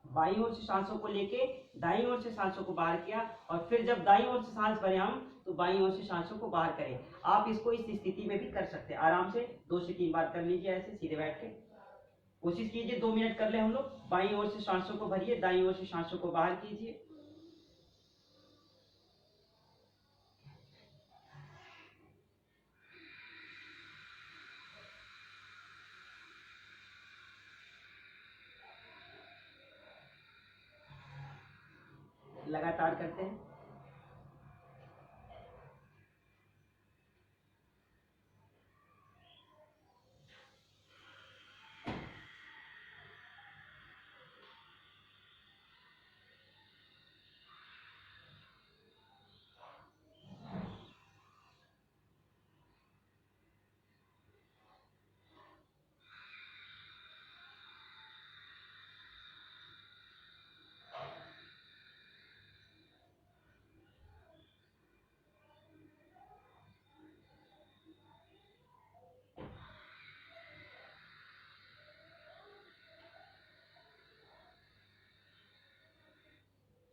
बाईं ओर से सांसों को लेके दाईं ओर से सांसों को बाहर किया, और फिर जब दाईं ओर से सांस भरे हम तो बाईं ओर से सांसों को बाहर करें। आप इसको इस स्थिति में भी कर सकते हैं, आराम से 2 से 3 बार कर लीजिए, ऐसे सीधे बैठ के कोशिश कीजिए। 2 मिनट कर ले हम लोग। बाईं ओर से सांसों को भरिए, दाईं ओर से सांसों को बाहर कीजिए। लगातार करते हैं।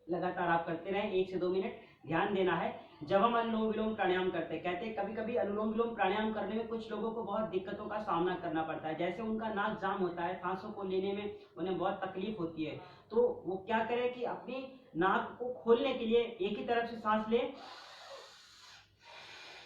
लगातार आप करते रहें 1 से 2 मिनट। ध्यान देना है, जब हम अनुलोम विलोम प्राणायाम करते हैं, कहते हैं कभी कभी अनुलोम विलोम प्राणायाम करने में कुछ लोगों को बहुत दिक्कतों का सामना करना पड़ता है। जैसे उनका नाक जाम होता है, सांसों को लेने में उन्हें बहुत तकलीफ होती है, तो वो क्या करें कि अपनी नाक को खोलने के लिए एक ही तरफ से सांस लें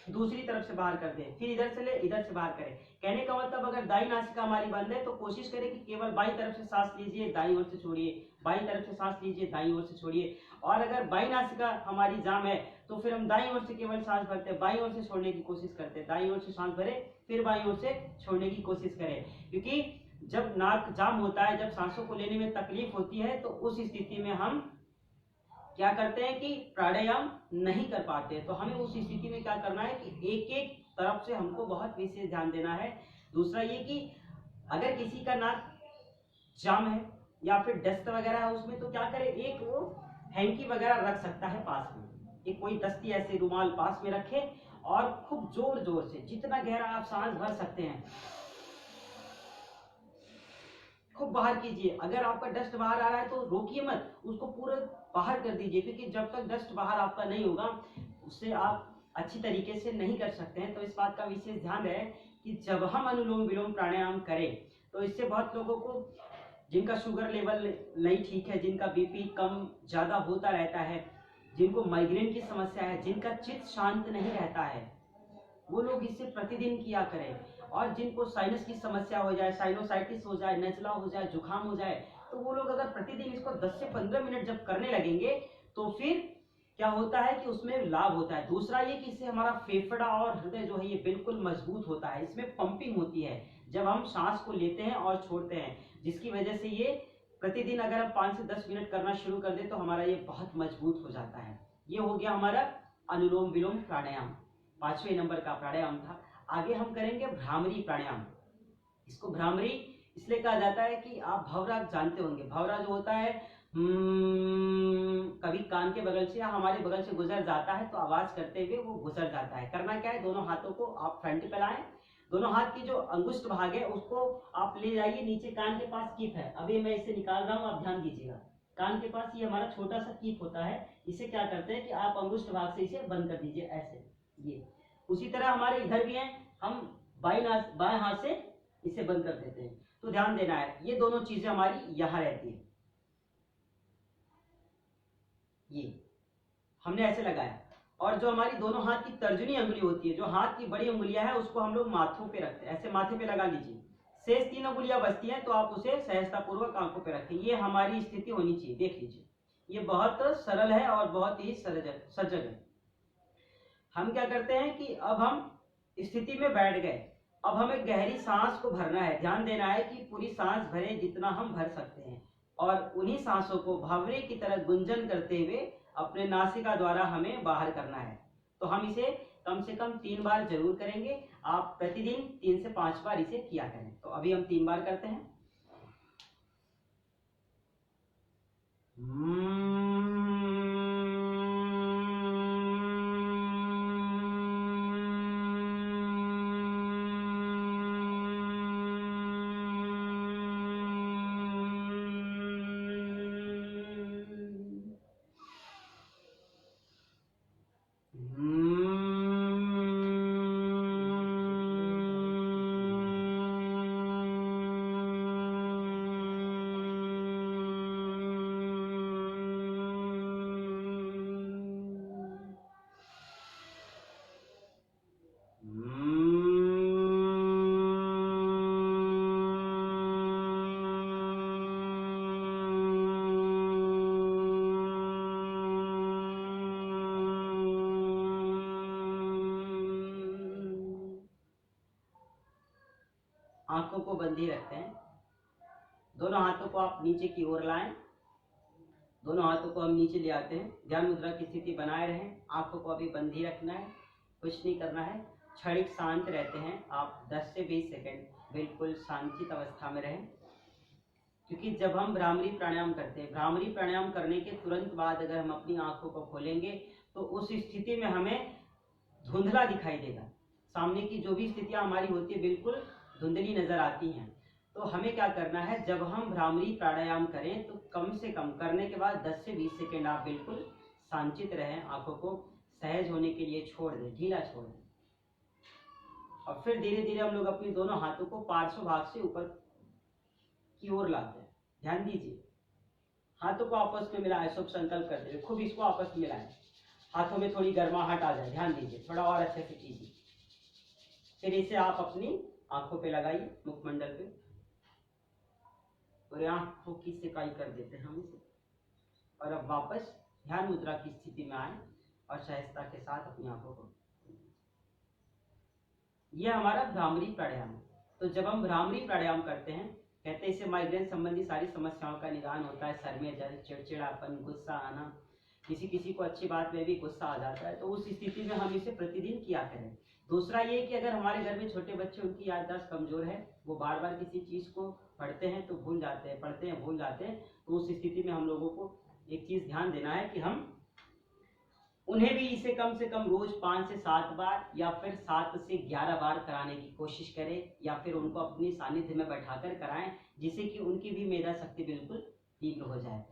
दूसरी तरफ से बाहर कर दें, फिर इधर से ले, इधर से बाहर करें। कहने का मतलब अगर दाई नासिका हमारी बंद है तो कोशिश करें कि केवल बाईं तरफ से सांस लीजिए, दाईं ओर से छोड़िए, बाईं तरफ से सांस लीजिए, दाईं ओर से छोड़िए। और अगर बाईं नासिका हमारी जाम है तो फिर हम दाईं ओर से केवल सांस भरते हैं, बाईं ओर से छोड़ने की कोशिश करते हैं, दाईं ओर से सांस भरे फिर बाईं ओर से छोड़ने की कोशिश करें। क्योंकि जब नाक जाम होता है, जब सांसों को लेने में तकलीफ होती है, तो उस स्थिति में हम क्या करते हैं कि प्राणायाम नहीं कर पाते। तो हमें उस स्थिति में क्या करना है कि एक एक तरफ से हमको बहुत विशेष ध्यान देना है। दूसरा ये कि अगर किसी का नाक जाम है या फिर डस्ट वगैरह है उसमें, तो क्या करे, एक वो हैंकी वगैरह रख सकता है पास में, एक कोई दस्ती ऐसे रुमाल पास में रखे और खूब जोर जोर से जितना गहरा आप सांस भर सकते हैं खूब बाहर कीजिए। अगर आपका डस्ट बाहर आ रहा है तो रोकिए मत, उसको पूरा बाहर कर दीजिए, क्योंकि जब तक डस्ट बाहर आपका नहीं होगा उससे आप अच्छी तरीके से नहीं कर सकते हैं। तो इस बात का विशेष ध्यान रहे कि जब हम अनुलोम विलोम प्राणायाम करें तो इससे बहुत लोगों को, जिनका शुगर लेवल नहीं ठीक है, जिनका बीपी कम ज्यादा होता रहता है, जिनको माइग्रेन की समस्या है, जिनका चित्त शांत नहीं रहता है, वो लोग इससे प्रतिदिन किया करें। और जिनको साइनस की समस्या हो जाए, साइनोसाइटिस हो जाए, नजला हो जाए, जुकाम हो जाए, तो वो लोग अगर प्रतिदिन इसको 10 से 15 मिनट जब करने लगेंगे तो फिर क्या होता है कि उसमें लाभ होता है। दूसरा ये कि इससे हमारा फेफड़ा और हृदय जो है ये बिल्कुल मजबूत होता है, इसमें पंपिंग होती है जब हम सांस को लेते हैं और छोड़ते हैं, जिसकी वजह से ये प्रतिदिन अगर हम 5 से 10 मिनट करना शुरू कर दें तो हमारा ये बहुत मजबूत हो जाता है। ये हो गया हमारा अनुलोम विलोम प्राणायाम, 5वें नंबर का प्राणायाम था। आगे हम करेंगे भ्रामरी प्राणायाम। इसको भ्रामरी इसलिए कहा जाता है कि आप भंवरा जानते होंगे, भंवरा जो होता है कभी कान के बगल से या हमारे बगल से गुजर जाता है तो आवाज करते हुए वो गुजर जाता है। करना क्या है, दोनों हाथों को आप फ्रंट पे लाएं, दोनों हाथ की जो अंगुष्ठ भाग है उसको आप ले जाइए नीचे, कान के पास कीप है, अभी मैं इसे निकाल रहा हूँ, आप ध्यान दीजिएगा। कान के पास ये हमारा छोटा सा कीप होता है, इसे क्या करते हैं कि आप अंगुष्ठ भाग से इसे बंद कर दीजिए ऐसे। ये उसी तरह हमारे इधर भी है, हम बाएं हाथ से इसे बंद कर देते हैं। तो ध्यान देना है, ये दोनों चीजें हमारी यहां रहती है, ये हमने ऐसे लगाया। और जो हमारी दोनों हाथ की तर्जनी अंगुली होती है, जो हाथ की बड़ी अंगुलियां हैं, उसको हम लोग माथों पे रखते हैं, ऐसे माथे पे लगा लीजिए। शेष 3 अंगुलियां बचती हैं तो आप उसे सहजतापूर्वक आंखों पे रखें। ये हमारी स्थिति होनी चाहिए, देख लीजिए, ये बहुत सरल है और बहुत ही सजग है। हम क्या करते हैं कि अब हम स्थिति में बैठ गए, अब हमें गहरी सांस को भरना है। ध्यान देना है कि पूरी सांस भरे जितना हम भर सकते हैं, और उन्हीं सांसों को भंवरे की तरह गुंजन करते हुए अपने नासिका द्वारा हमें बाहर करना है। तो हम इसे कम से कम 3 बार जरूर करेंगे, आप प्रतिदिन 3 से 5 बार इसे किया करें। तो अभी हम 3 बार करते हैं। आंखों को बंद ही रखते हैं, दोनों हाथों को आप नीचे की ओर लाएं, दोनों हाथों को हम नीचे ले आते हैं, ध्यान मुद्रा की स्थिति बनाए रहें, आंखों को अभी बंद ही रखना है, कुछ नहीं करना है, क्षणिक शांत रहते हैं आप 10 से 20 सेकंड बिल्कुल शांतित अवस्था में रहें। क्योंकि जब हम भ्रामरी प्राणायाम करते हैं, भ्रामरी प्राणायाम करने के तुरंत बाद अगर हम अपनी आंखों को खोलेंगे तो उस स्थिति में हमें धुंधला दिखाई देगा, सामने की जो भी स्थितियां हमारी होती है बिल्कुल धुंधली नजर आती हैं। तो हमें क्या करना है, जब हम भ्रामरी प्राणायाम करें तो कम से कम करने के बाद 10 से 20 सेकंड आप बिल्कुल शांतित रहें, आंखों को सहज होने के लिए छोड़ दें, ढीला छोड़ दें, और फिर धीरे धीरे हम लोग अपनी दोनों हाथों को पार्श्व भाग से ऊपर की ओर लाते हैं। ध्यान दीजिए, हाथों को आपस में मिलाएं, शुभ संकल्प करते हुए खूब इसको आपस में मिलाएं, हाथों में थोड़ी गर्माहट आ जाए, ध्यान दीजिए, थोड़ा और अच्छे से कीजिए। फिर इसे आप अपनी आंखों पे लगाइए, मुखमंडल पे, और आंखों की सिकाई कर देते हैं हम इसे। और अब वापस ध्यान मुद्रा की स्थिति में आए और सहजता के साथ अपनी आंखों को, यह हमारा भ्रामरी प्राणायाम। तो जब हम भ्रामरी प्राणायाम करते हैं, कहते हैं इससे माइग्रेन संबंधी सारी समस्याओं का निदान होता है। सर में दर्द, चिड़चिड़ापन, गुस्सा आना, किसी किसी को अच्छी बात में भी गुस्सा आ जाता है, तो उस स्थिति में हम इसे प्रतिदिन किया करें। दूसरा ये कि अगर हमारे घर में छोटे बच्चे, उनकी याददाश्त कमजोर है, वो बार बार किसी चीज को पढ़ते हैं तो भूल जाते हैं, पढ़ते हैं भूल जाते हैं, तो उस स्थिति में हम लोगों को एक चीज ध्यान देना है कि हम उन्हें भी इसे कम से कम रोज 5 से 7 बार या फिर 7 से 11 बार कराने की कोशिश करें, या फिर उनको अपनी सानिध्य में बैठाकर कराएं, जिससे कि उनकी भी मेधा शक्ति बिल्कुल तीव्र हो जाए।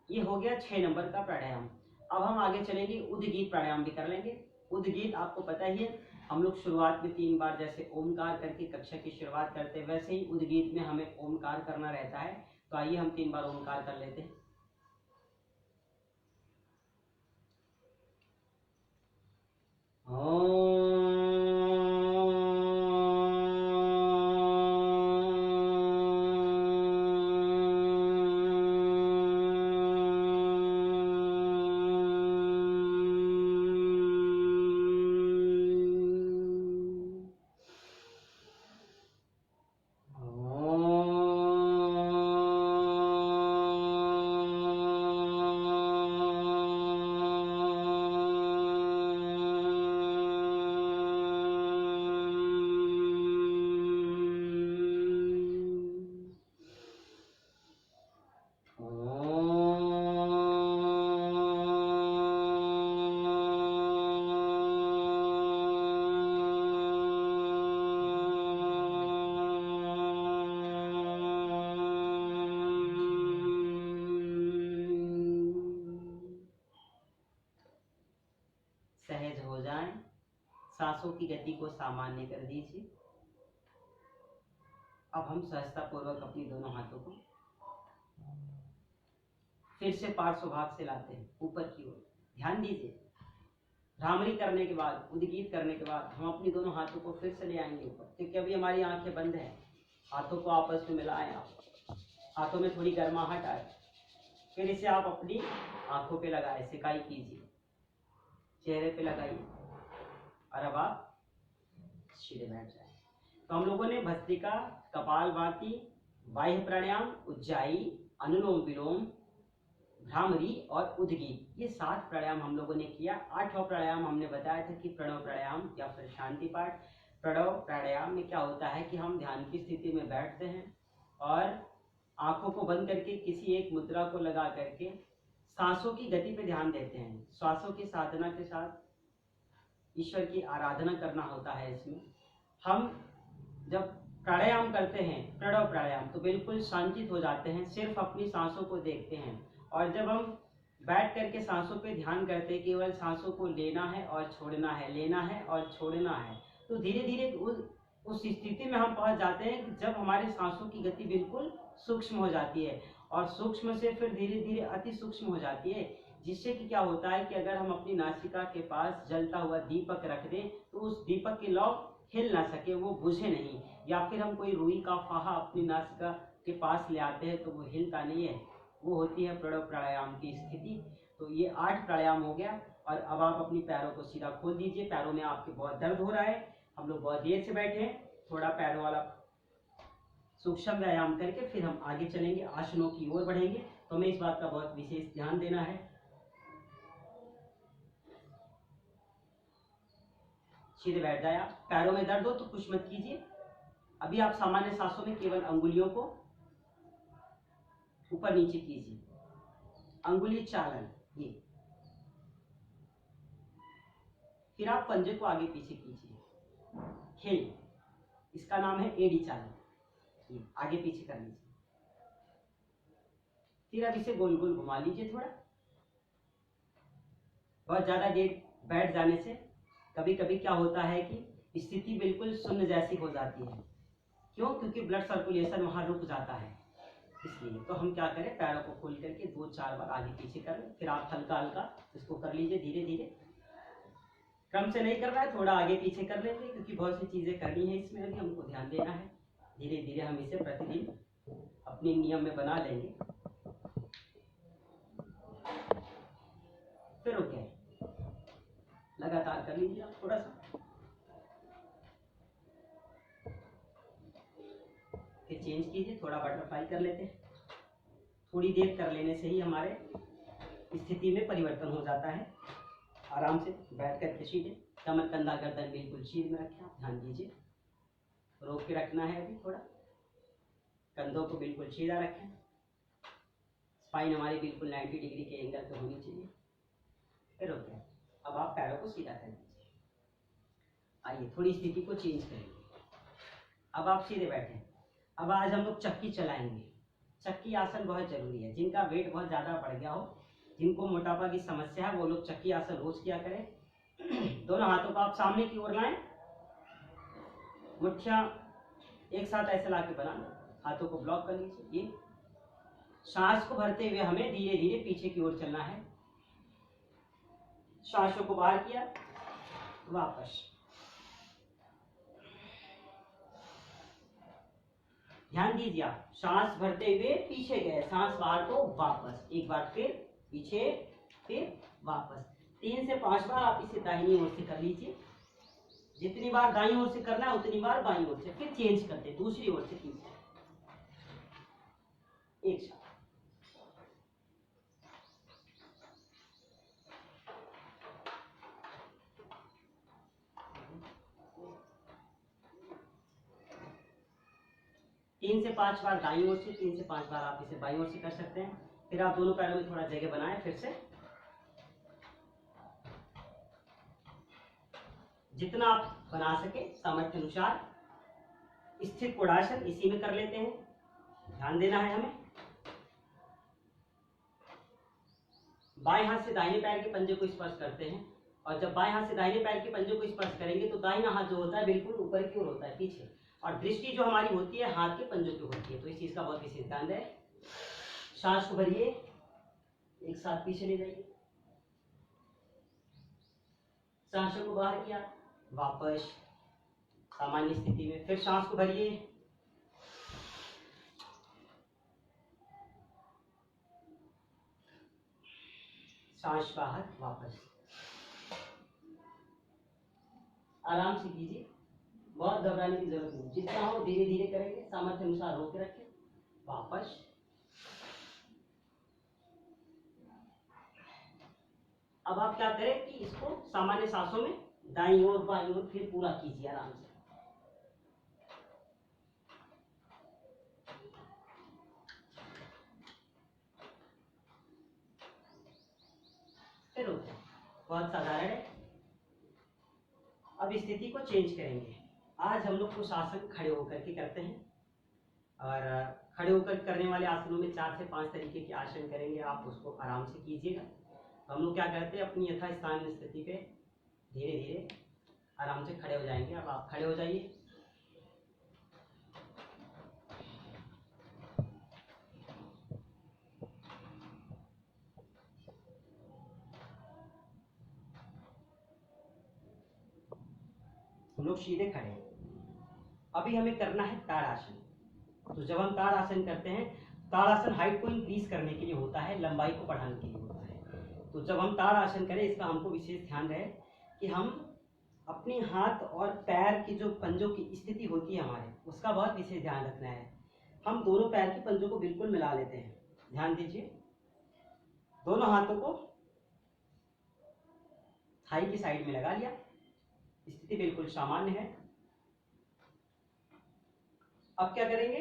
ये हो गया 6 नंबर का प्राणायाम। अब हम आगे चलेंगे, उद्गीत प्राणायाम भी कर लेंगे। उद्गीत आपको पता ही है, हम लोग शुरुआत में 3 बार जैसे ओमकार करके कक्षा की शुरुआत करते हैं, वैसे ही उद्गीत में हमें ओमकार करना रहता है। तो आइए हम 3 बार ओमकार कर लेते हैं। सहज हो जाएं, सांसों की गति को सामान्य कर दीजिए। अब हम सहजता पूर्वक अपनी दोनों हाथों को फिर से पार्श्व भाग से लाते हैं ऊपर की ओर। ध्यान दीजिए, भ्रामरी करने के बाद, उद्गीत करने के बाद हम अपनी दोनों हाथों को फिर से ले आएंगे ऊपर, क्योंकि अभी हमारी आंखें बंद हैं। हाथों को आपस में मिलाएं, आप हाथों में थोड़ी गर्माहट आए, फिर इसे आप अपनी आंखों पे लगाए, सिकाई कीजिए, चेहरे पे लगाइए, और अब आप सीधे बैठ जाए। तो हम लोगों ने भस्त्रिका, कपालभाति, बाह्य प्राणायाम, उज्जाई, अनुलोम विलोम, भ्रामरी और उद्गीत, ये 7 प्राणायाम हम लोगों ने किया। 8वां प्राणायाम हमने बताया था कि प्रणव प्राणायाम या फिर शांति पाठ। प्रणव प्राणायाम में क्या होता है कि हम ध्यान की स्थिति में बैठते हैं और आंखों को बंद करके किसी एक मुद्रा को लगा करके सांसों की गति पे ध्यान देते हैं। श्वासों की साधना के साथ ईश्वर की आराधना करना होता है। इसमें हम जब प्राणायाम करते हैं, प्रणव प्राणायाम, तो बिल्कुल शांतित हो जाते हैं, सिर्फ अपनी सांसों को देखते हैं। और जब हम बैठ करके सांसों पे ध्यान करते हैं, केवल सांसों को लेना है और छोड़ना है, लेना है और छोड़ना है, तो धीरे धीरे उस स्थिति में हम पहुंच जाते हैं कि जब हमारे सांसों की गति बिल्कुल सूक्ष्म हो जाती है, और सूक्ष्म से फिर धीरे धीरे अति सूक्ष्म हो जाती है, जिससे कि क्या होता है कि अगर हम अपनी नासिका के पास जलता हुआ दीपक रख दें तो उस दीपक की लौ हिल ना सके, वो बुझे नहीं। या फिर हम कोई रुई का फाहा अपनी नासिका के पास ले आते हैं तो वो हिलता नहीं है, वो होती है प्रणव प्राणायाम की स्थिति। तो ये 8 प्राणायाम हो गया। और अब आप अपनी पैरों को सीधा खोल दीजिए। पैरों में आपके बहुत दर्द हो रहा है, हम लोग बहुत देर से बैठे हैं, थोड़ा पैरों वाला सूक्ष्म व्यायाम करके फिर हम आगे चलेंगे, आसनों की ओर बढ़ेंगे। तो हमें इस बात का बहुत विशेष ध्यान देना है। सीधे बैठ जाए आप। पैरों में दर्द हो तो कुछ मत कीजिए। अभी आप सामान्य सांसों में केवल अंगुलियों को ऊपर नीचे कीजिए, अंगुली चालन, ये। फिर आप पंजे को आगे पीछे कीजिए, हिल, इसका नाम है एडी चालन, ये आगे पीछे कर लीजिए। फिर अब इसे गोल गोल घुमा लीजिए थोड़ा। बहुत ज्यादा देर बैठ जाने से कभी कभी क्या होता है कि स्थिति बिल्कुल शून्य जैसी हो जाती है। क्यों? क्योंकि ब्लड सर्कुलेशन वहां रुक जाता है, इसलिए। तो हम क्या करें, पैरों को खोल करके 2-4 बार आगे पीछे कर लें। फिर आप हल्का हल्का इसको कर लीजिए, धीरे धीरे। क्रम से नहीं करना है, थोड़ा आगे पीछे कर लेंगे क्योंकि बहुत सी चीजें करनी है इसमें, अभी हमको ध्यान देना है। धीरे धीरे हम इसे प्रतिदिन अपने नियम में बना लेंगे। फिर ओके, लगातार कर लीजिए आप थोड़ा सा, फिर चेंज कीजिए, थोड़ा बटरफ्लाई कर लेते हैं। थोड़ी देर कर लेने से ही हमारे स्थिति में परिवर्तन हो जाता है। आराम से बैठ कर के सीधे, कमर कंधा गर्दन बिल्कुल सीध में रखें, आप ध्यान दीजिए, रोक के रखना है अभी थोड़ा, कंधों को बिल्कुल सीधा रखें, स्पाइन हमारी बिल्कुल 90 डिग्री के एंगल पे होनी चाहिए। फिर हो गया, अब आप पैरों को सीधा कर दीजिए। आइए थोड़ी स्थिति को चेंज करेंगे, अब आप सीधे बैठे। अब आज हम लोग चक्की चलाएंगे। चक्की आसन बहुत जरूरी है, जिनका वेट बहुत ज़्यादा बढ़ गया हो, जिनको मोटापा की समस्या है, वो लोग चक्की आसन रोज किया करें। दोनों हाथों को आप सामने की ओर लाएं, मुट्ठियां एक साथ ऐसे ला के बना लो, हाथों को ब्लॉक कर लीजिए। ये सांस को भरते हुए हमें धीरे धीरे पीछे की ओर चलना है। सांसों को बाहर किया, वापस, ध्यान दीजिए, आप सांस भरते हुए पीछे गए, सांस बाहर तो वापस, एक बार फिर पीछे, फिर वापस। 3 से 5 बार आप इसे दाहिनी ओर से कर लीजिए। जितनी बार दाईं ओर से करना है उतनी बार बाईं ओर से, फिर चेंज करते दूसरी ओर से, तीसरी, एक साथ। तीन से 5 बार दाईं ओर से, 3 से 5 बार आप इसे बाईं ओर से कर सकते हैं। फिर आप दोनों पैरों में थोड़ा जगह बनाएं, फिर से जितना आप बना सके सामर्थ्य अनुसार। स्थिर कोणासन इसी में कर लेते हैं, ध्यान देना है हमें। बाएं हाथ से दाहिने पैर के पंजे को स्पर्श करते हैं, और जब बाएं हाथ से दाहिने पैर के पंजे को स्पर्श करेंगे तो दाहिना हाथ जो होता है बिल्कुल ऊपर की ओर होता है, पीछे, और दृष्टि जो हमारी होती है हाथ के पंजों की होती है। तो इस चीज का बहुत विशेष ध्यान दें। सांस को भरिए, एक साथ पीछे ले जाइए, सांसों को बाहर किया, वापस सामान्य स्थिति में। फिर सांस को भरिए, सांस बाहर, वापस। आराम से कीजिए, बहुत घबराने की जरूरत नहीं, जितना हो धीरे धीरे करेंगे, सामर्थ्य अनुसार रोक के रखें, वापस। अब आप क्या करें कि इसको सामान्य सांसों में दाईं ओर बाईं ओर फिर पूरा कीजिए आराम से। फिर होता है, बहुत साधारण है। अब स्थिति को चेंज करेंगे। आज हम लोग कुछ आसन खड़े होकर के करते हैं, और खड़े होकर करने वाले आसनों में 4 से 5 तरीके के आसन करेंगे, आप उसको आराम से कीजिएगा। तो हम लोग क्या करते हैं, अपनी यथास्थान स्थिति पे धीरे धीरे आराम से खड़े हो जाएंगे। अब आप खड़े हो जाइए, हम लोग सीधे खड़े हैं। अभी हमें करना है ताड़ासन। तो जब हम ताड़ासन करते हैं, ताड़ासन हाइट को इंक्रीज करने के लिए होता है, लंबाई को बढ़ाने के लिए होता है। तो जब हम ताड़ासन करें, इसका हमको विशेष ध्यान रहे कि हम अपने हाथ और पैर की जो पंजों की स्थिति होती है हमारे, उसका बहुत विशेष ध्यान रखना है। हम दोनों पैर के पंजों को बिल्कुल मिला लेते हैं, ध्यान दीजिए। दोनों हाथों को थाई की साइड में लगा लिया, स्थिति बिल्कुल सामान्य है। अब क्या करेंगे,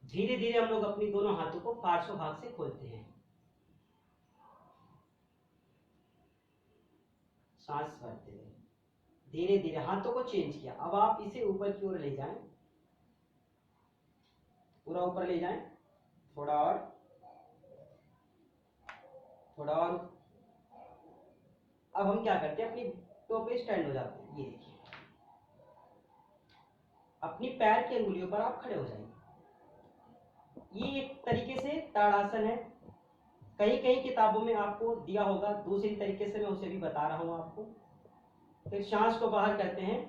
धीरे धीरे हम लोग अपनी दोनों हाथों को पार्श्व भाग से खोलते हैं, सांस भरते हुए धीरे धीरे हाथों को चेंज किया। अब आप इसे ऊपर की ओर ले जाएं, पूरा ऊपर ले जाएं, थोड़ा और, थोड़ा और। अब हम क्या करते हैं, अपनी टो पे स्टैंड हो जाते हैं। ये देखिए, अपनी पैर की अंगुलियों पर आप खड़े हो जाएंगे। ये एक तरीके से ताड़ासन है। कई कई किताबों में आपको दिया होगा दूसरी तरीके से, मैं उसे भी बता रहा हूं आपको। फिर सांस को बाहर करते हैं,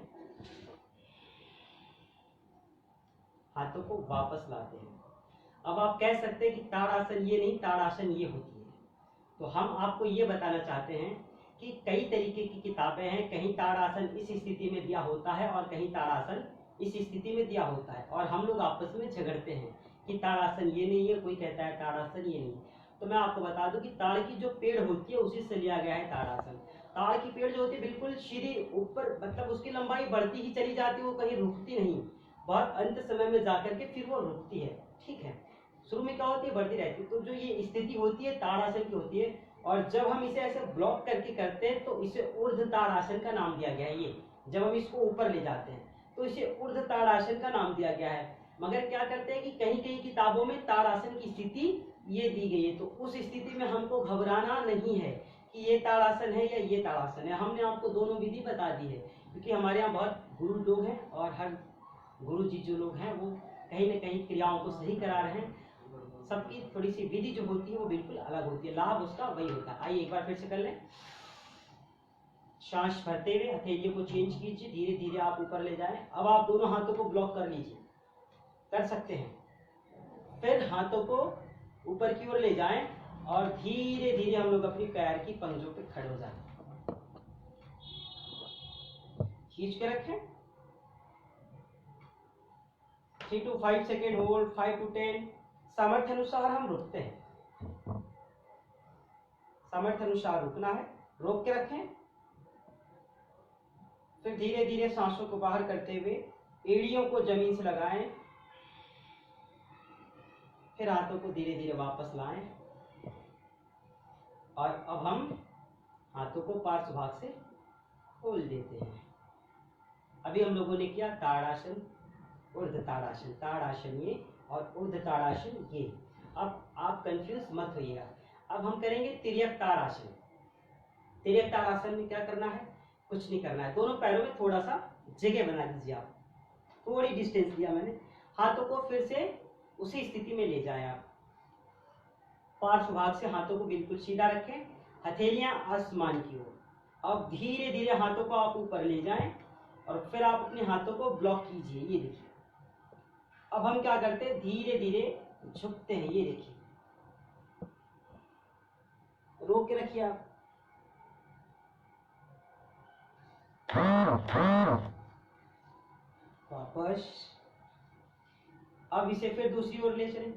हाथों को वापस लाते हैं। अब आप कह सकते हैं कि ताड़ासन ये नहीं, ताड़ासन ये होती है। तो हम आपको ये बताना चाहते हैं कि कई तरीके की किताबें हैं, कहीं ताड़ासन इस स्थिति में दिया होता है और कहीं ताड़ासन इस स्थिति में दिया होता है, और हम लोग आपस में झगड़ते हैं कि ताड़ासन ये नहीं है, कोई कहता है ताड़ासन ये नहीं। तो मैं आपको बता दूं कि ताड़ की जो पेड़ होती है उसी से लिया गया है ताड़ासन। ताड़ की पेड़ जो होती है बिल्कुल सीधी ऊपर, मतलब उसकी लंबाई बढ़ती ही चली जाती है, वो कहीं रुकती नहीं, बहुत अंत समय में जाकर के फिर वो रुकती है। ठीक है, शुरू में क्या होती है, बढ़ती रहती है। तो जो ये स्थिति होती है ताड़ासन की होती है, और जब हम इसे ऐसे ब्लॉक करके करते हैं तो इसे ऊर्ध्व ताड़ासन का नाम दिया गया है। ये जब हम इसको ऊपर ले जाते हैं तो इसे ऊर्ध्व ताड़ासन का नाम दिया गया है। मगर क्या करते हैं कि कहीं कहीं किताबों में ताड़ासन की स्थिति ये दी गई है, तो उस स्थिति में हमको घबराना नहीं है कि ये ताड़ासन है या ये ताड़ासन है। हमने आपको दोनों विधि बता दी है, क्योंकि हमारे यहाँ बहुत गुरु लोग हैं और हर गुरु जी जो लोग हैं वो कहीं ना कहीं क्रियाओं को सही करा रहे हैं। सबकी थोड़ी सी विधि जो होती है वो बिल्कुल अलग होती है, लाभ उसका वही होता है। आइए एक बार फिर से कर लें। सांस भरते हुए हथेलियों को चेंज कीजिए, धीरे धीरे आप ऊपर ले जाएं। अब आप दोनों हाथों को ब्लॉक कर लीजिए, कर सकते हैं। फिर हाथों को ऊपर की ओर ले जाएं और धीरे धीरे हम लोग अपनी पैर की पंजों पे खड़े हो जाएं। खींच के रखें, 3 to 5 सेकेंड होल्ड, 5 to 10। सामर्थ्य अनुसार हम रुकते हैं, सामर्थ्य अनुसार रुकना है, रोक के रखें। फिर धीरे धीरे सांसों को बाहर करते हुए एड़ियों को जमीन से लगाएं, फिर हाथों को धीरे धीरे वापस लाएं, और अब हम हाथों को पार्श्व भाग से खोल देते हैं। अभी हम लोगों ने किया ताड़ासन, ऊर्ध्व ताड़ासन, ताड़ासन ये और ऊर्ध्व ताड़ासन ये। अब आप कंफ्यूज मत होइएगा। अब हम करेंगे तिर्यक ताड़ासन। तिर्यक ताड़ासन में क्या करना है, कुछ नहीं करना है, दोनों पैरों में थोड़ा सा जगह बना दीजिए। आप थोड़ी डिस्टेंस दिया मैंने, हाथों को फिर से उसी स्थिति में ले जाएं। आप पार्श्व भाग से हाथों को बिल्कुल सीधा रखें, हथेलियां आसमान की ओर। अब धीरे धीरे हाथों को आप ऊपर ले जाएं और फिर आप अपने हाथों को ब्लॉक कीजिए। ये देखिए, अब हम क्या करते हैं, धीरे धीरे झुकते हैं। ये देखिए, रोक के रखिए आप। वापस, अब इसे फिर दूसरी ओर ले चलें।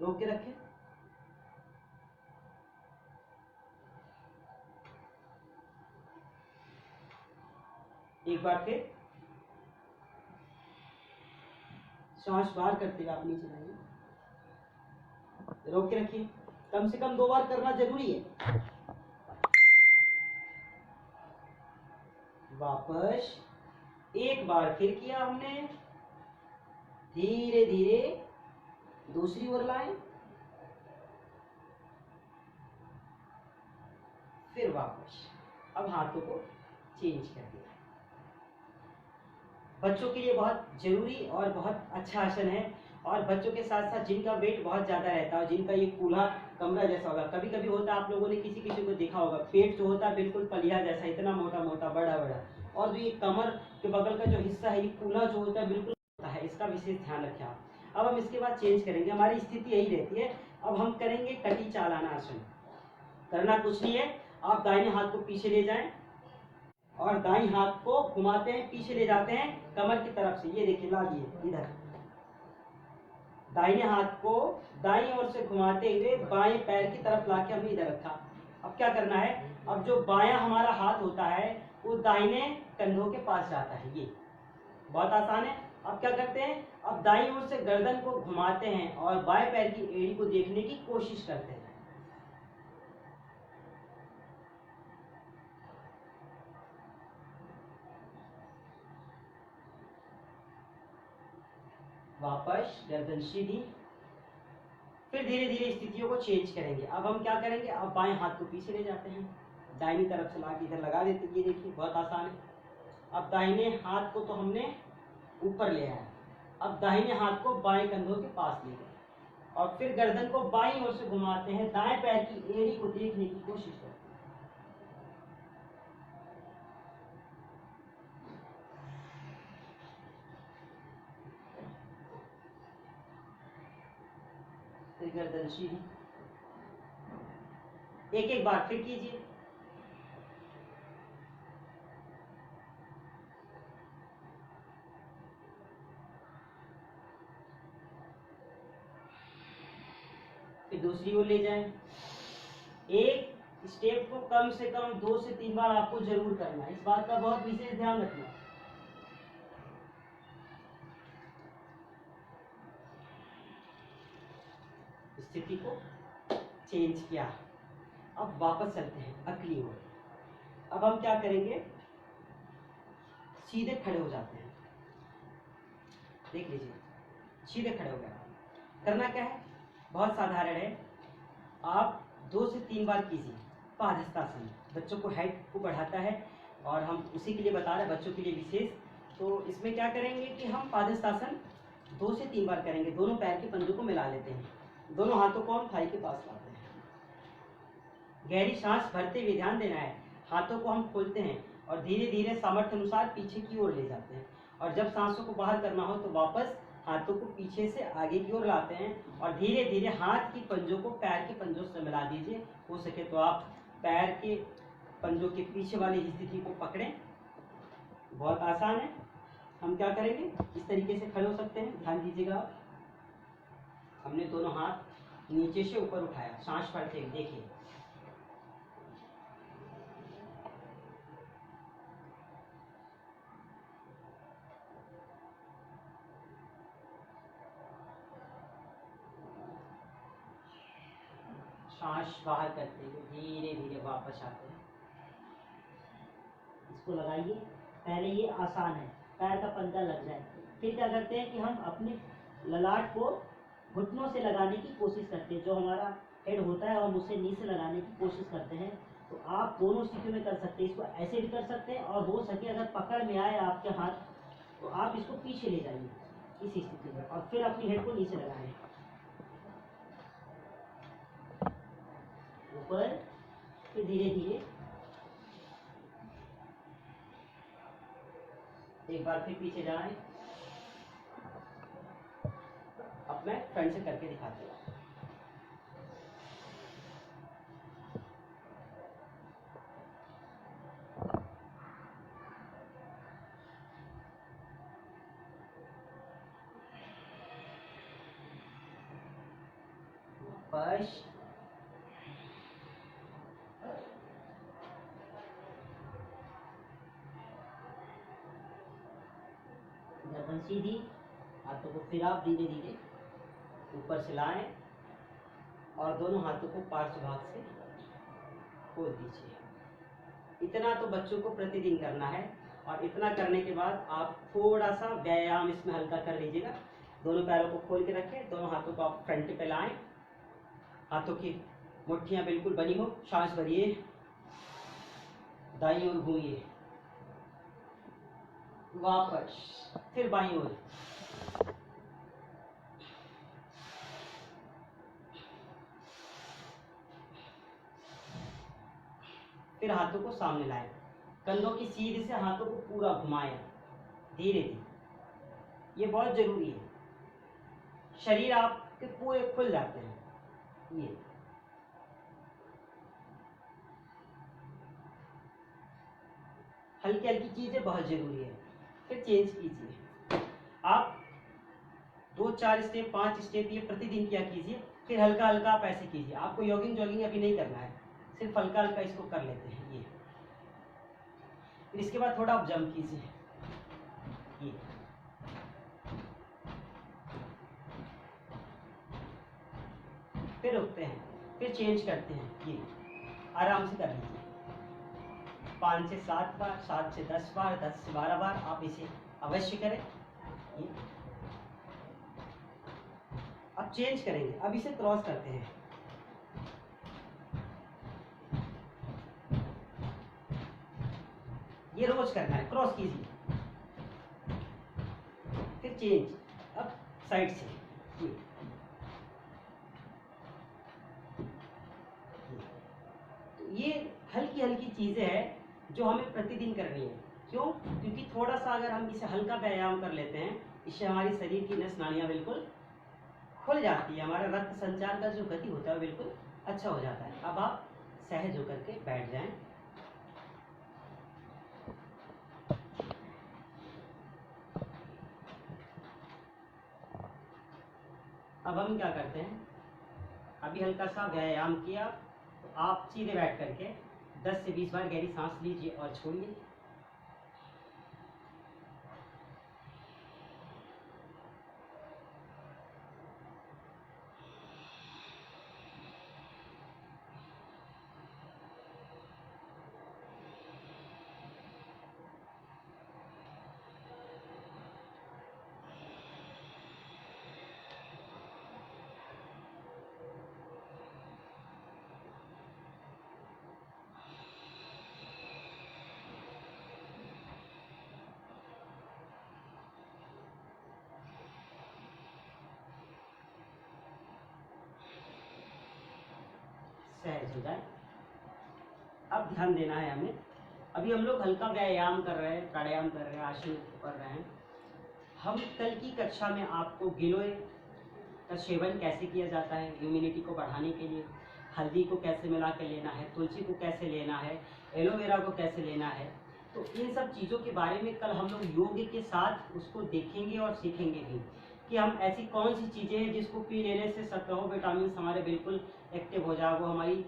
रोक के रखें, एक बार फिर सांस बाहर करते हुए आप नीचे लाइए, रोक के रखिए। कम से कम 2 बार करना जरूरी है। वापस, एक बार फिर किया हमने, धीरे धीरे दूसरी ओर लाएं, फिर वापस। अब हाथों को चेंज कर दिया। बच्चों के लिए बहुत जरूरी और बहुत अच्छा आसन है, और बच्चों के साथ साथ जिनका वेट बहुत ज्यादा रहता है, जिनका ये कूल्हा कमरा जैसा होगा, कभी कभी होता है, आप लोगों ने किसी किसी को देखा होगा, पेट जो होता है बिल्कुल पलिया जैसा, इतना मोटा मोटा बड़ा बड़ा, और जो ये कमर के बगल का जो हिस्सा है, ये कूल्हा जो होता है बिल्कुल होता है। इसका विशेष ध्यान रखें आप। अब हम इसके बाद चेंज करेंगे, हमारी स्थिति यही रहती है। अब हम करेंगे कटी चालाना आसन। करना कुछ नहीं है, आप दाहिने हाथ को पीछे ले जाएं और दाईं हाथ को घुमाते हैं, पीछे ले जाते हैं कमर की तरफ से। ये देखिए, ला दिए इधर, दाहिने हाथ को दाईं ओर से घुमाते हुए बाएं पैर की तरफ लाके हमने इधर रखा। अब क्या करना है, अब जो बायां हमारा हाथ होता है वो दाहिने कंधों के पास जाता है। ये बहुत आसान है। अब क्या करते हैं, अब दाईं ओर से गर्दन को घुमाते हैं और बाएं पैर की एड़ी को देखने की कोशिश करते हैं। वापस गर्दन सीधी, फिर धीरे धीरे स्थितियों को चेंज करेंगे। अब हम क्या करेंगे, अब बाएं हाथ को पीछे ले जाते हैं, दाहिनी तरफ से लाके इधर लगा देते हैं। ये देखिए, बहुत आसान है। अब दाहिने हाथ को तो हमने ऊपर ले आया, अब दाहिने हाथ को बाएं कंधों के पास ले गए और फिर गर्दन को बाईं ओर से घुमाते हैं, दाएं पैर की एड़ी को देखने की कोशिश करते हैं। फिर गर्दन सीधी, एक एक बार फिर कीजिए। फिर दूसरी ओर ले जाएं। एक स्टेप को कम से कम 2 से 3 बार आपको जरूर करना है, इस बात का बहुत विशेष ध्यान रखना। स्थिति को चेंज किया। अब वापस चलते हैं अगली ओर। अब हम क्या करेंगे, सीधे खड़े हो जाते हैं। देख लीजिए, सीधे खड़े हो गए। करना क्या है, बहुत साधारण है। आप 2 से 3 बार कीजिए पादहस्तासन। बच्चों को हाइट को बढ़ाता है और हम उसी के लिए बता रहे हैं, बच्चों के लिए विशेष। तो इसमें क्या करेंगे कि हम पादहस्तासन 2 से 3 बार करेंगे। दोनों पैर के पंजों को मिला लेते हैं, दोनों हाथों को हम थाई के पास लाते हैं। गहरी सांस भरते हुए ध्यान देना है, हाथों को हम खोलते हैं और धीरे धीरे सामर्थ्य अनुसार पीछे की ओर ले जाते हैं। और जब सांसों को बाहर करना हो तो वापस हाथों को पीछे से आगे की ओर लाते हैं और धीरे धीरे हाथ की पंजों को पैर के पंजों से मिला दीजिए। हो सके तो आप पैर के पंजों के पीछे वाली स्थिति को पकड़ें। बहुत आसान है। हम क्या करेंगे, इस तरीके से खड़े हो सकते हैं। ध्यान दीजिएगा, हमने दोनों हाथ नीचे से ऊपर उठाया, सांस भरते हुए देखिए। सांस बाहर करते हुए धीरे धीरे वापस आते हैं। इसको लगाइए। पहले ये आसान है, पैर का पंजा लग जाए। फिर क्या करते हैं कि हम अपने ललाट को घुटनों से लगाने की कोशिश करते हैं। जो हमारा हेड होता है हम उसे नी से लगाने की कोशिश करते हैं। तो आप दोनों स्थितियों में कर सकते हैं। इसको ऐसे भी कर सकते हैं और हो सके अगर पकड़ में आए आपके हाथ तो आप इसको पीछे ले जाइए इस स्थिति में और फिर अपनी हेड को नीचे लगाएं। ऊपर, फिर धीरे धीरे एक बार फिर पीछे जाएं। अब मैं फ्रंट से करके दिखाती हूँ। वापस, गर्दन सीधी, हाथों को फिर आप धीरे धीरे ऊपर से लाएं और दोनों हाथों को पार्श्व भाग से खोल दीजिए। इतना तो बच्चों को प्रतिदिन करना है और इतना करने के बाद आप थोड़ा सा व्यायाम इसमें हल्का कर लीजिएगा। दोनों पैरों को खोल के रखें, दोनों हाथों को आप फ्रंट पे लाएं, हाथों की मुट्ठियां बिल्कुल बनी हो। सांस भरिए, दाईं ओर घूमिए, वापस, फिर बाईं ओर, फिर हाथों को सामने लाएं, कंधों की सीध से हाथों को पूरा घुमाएं धीरे धीरे। ये बहुत जरूरी है। शरीर आपके पूरे खुल जाते हैं। ये हल्की हल्की चीजें बहुत जरूरी है। फिर चेंज कीजिए। आप 2-4 स्टेप 5 स्टेप ये प्रतिदिन किया कीजिए। फिर हल्का हल्का आप ऐसे कीजिए। आपको जॉगिंग अभी नहीं करना है, सिर्फ हल्का हल्का इसको कर लेते हैं ये। फिर इसके बाद थोड़ा आप जंप कीजिए ये। फिर रुकते हैं, फिर चेंज करते हैं ये। आराम से कर लीजिए। 5 से 7 बार, 7 से 10 बार, 10 से 12 बार आप इसे अवश्य करें ये। अब चेंज करेंगे, अब इसे क्रॉस करते हैं। ये रोज करना है, क्रॉस कीजिए। फिर चेंज, अब साइड से ये। कल की चीज़ें हैं जो हमें प्रतिदिन करनी है। क्यों? क्योंकि थोड़ा सा अगर हम इसे हल्का व्यायाम कर लेते हैं, इससे हमारी शरीर की नस नाड़ियाँ बिल्कुल खुल जाती है, हमारा रक्त संचार का जो गति होता है बिल्कुल अच्छा हो जाता है। अब आप सहज होकर के बैठ जाएं। अब हम क्या करते हैं, अभी हल्का सा व्यायाम किया तो आप सीधे बैठ करके 10 से 20 बार गहरी सांस लीजिए और छोड़िए। सहज हो जाए। अब ध्यान देना है हमें, अभी हम लोग हल्का व्यायाम कर रहे हैं, प्राणायाम कर रहे हैं, आसन कर रहे हैं। हम कल की कक्षा में आपको गिलोय का सेवन कैसे किया जाता है इम्यूनिटी को बढ़ाने के लिए, हल्दी को कैसे मिला के लेना है, तुलसी को कैसे लेना है, एलोवेरा को कैसे लेना है, तो इन सब चीज़ों के बारे में कल हम लोग योग के साथ उसको देखेंगे और सीखेंगे भी कि हम ऐसी कौन सी चीज़ें हैं जिसको पी लेने से 17 विटामिन हमारे बिल्कुल एक्टिव हो जाए, वो हमारी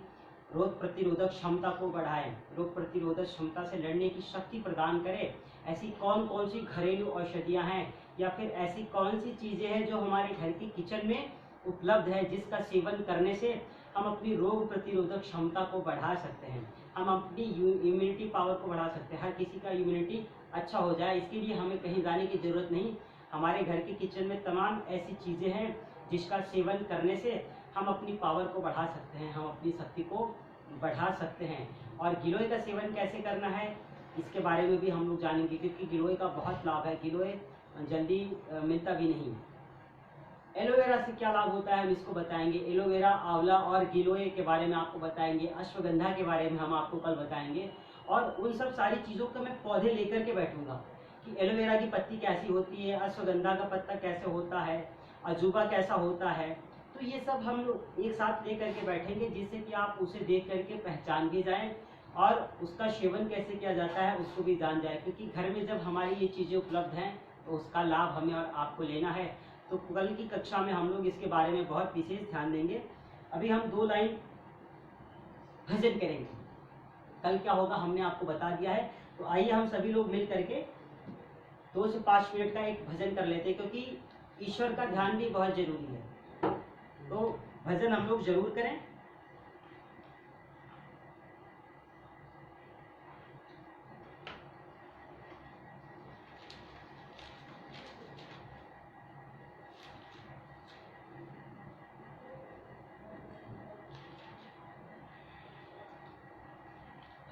रोग प्रतिरोधक क्षमता को बढ़ाए, रोग प्रतिरोधक क्षमता से लड़ने की शक्ति प्रदान करे। ऐसी कौन कौन सी घरेलू औषधियाँ हैं या फिर ऐसी कौन सी चीज़ें हैं जो हमारे घर के किचन में उपलब्ध है, जिसका सेवन करने से हम अपनी रोग प्रतिरोधक क्षमता को बढ़ा सकते हैं, हम अपनी इम्यूनिटी पावर को बढ़ा सकते हैं, हर किसी का इम्यूनिटी अच्छा हो जाए। इसके लिए हमें कहीं जाने की ज़रूरत नहीं, हमारे घर के किचन में तमाम ऐसी चीज़ें हैं जिसका सेवन करने से हम अपनी पावर को बढ़ा सकते हैं, हम अपनी शक्ति को बढ़ा सकते हैं। और गिलोय का सेवन कैसे करना है इसके बारे में भी हम लोग जानेंगे, क्योंकि गिलोय का बहुत लाभ है, गिलोय जल्दी मिलता भी नहीं। एलोवेरा से क्या लाभ होता है हम इसको बताएंगे, एलोवेरा, आंवला और गिलोय के बारे में आपको बताएंगे, अश्वगंधा के बारे में हम आपको कल बताएंगे। और उन सब सारी चीज़ों का मैं पौधे लेकर के बैठूंगा कि एलोवेरा की पत्ती कैसी होती है, अश्वगंधा का पत्ता कैसे होता है, अजूबा कैसा होता है, तो ये सब हम लोग एक साथ ले करके बैठेंगे, जिससे कि आप उसे देख करके पहचान भी जाएं और उसका सेवन कैसे किया जाता है उसको भी जान जाए। क्योंकि घर में जब हमारी ये चीज़ें उपलब्ध हैं तो उसका लाभ हमें और आपको लेना है। तो कल की कक्षा में हम लोग इसके बारे में बहुत विशेष ध्यान देंगे। अभी हम 2 लाइन भजन करेंगे, कल क्या होगा हमने आपको बता दिया है। तो आइए हम सभी लोग मिल करके 2 से 5 मिनट का एक भजन कर लेते हैं, क्योंकि ईश्वर का ध्यान भी बहुत जरूरी है। तो भजन हम लोग जरूर करें।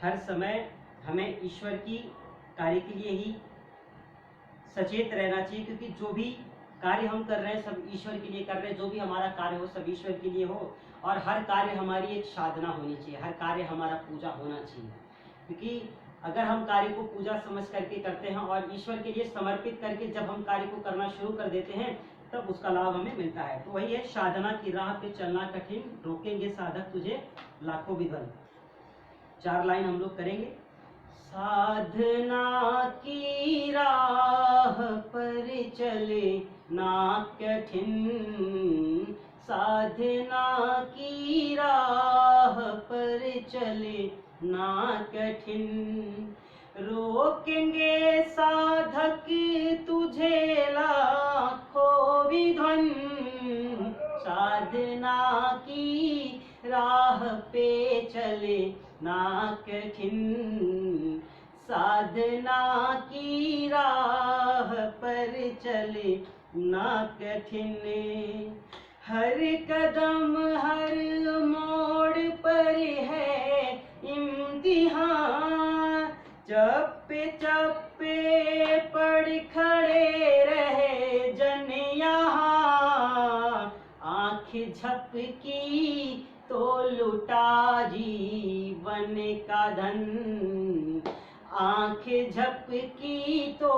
हर समय हमें ईश्वर की कार्य के लिए ही सचेत रहना चाहिए, क्योंकि जो भी कार्य हम कर रहे हैं सब ईश्वर के लिए कर रहे हैं, जो भी हमारा कार्य हो सब ईश्वर के लिए हो, और हर कार्य हमारी एक साधना होनी चाहिए, हर कार्य हमारा पूजा होना चाहिए। क्योंकि अगर हम कार्य को पूजा समझ करके करते हैं और ईश्वर के लिए समर्पित करके जब हम कार्य को करना शुरू कर देते हैं तब उसका लाभ हमें मिलता है। तो वही है, साधना की राह पे चलना कठिन, रोकेंगे साधक तुझे लाखों विघ्न। 4 लाइन हम लोग करेंगे। साधना की राह पर चले ना कठिन, साधना की राह पर चले ना कठिन, रोकेंगे साधक तुझे लाखों विघ्न, साधना की राह पे चले ना कठिन, साधना की राह पर चले ना कठिन, हर कदम हर मोड़ पर है इम्तिहान, चप्पे चप्पे पड़ खड़े रहे जन यहाँ, आँख झपकी तो लुटा जीवन मन का धन, आंख झपकी तो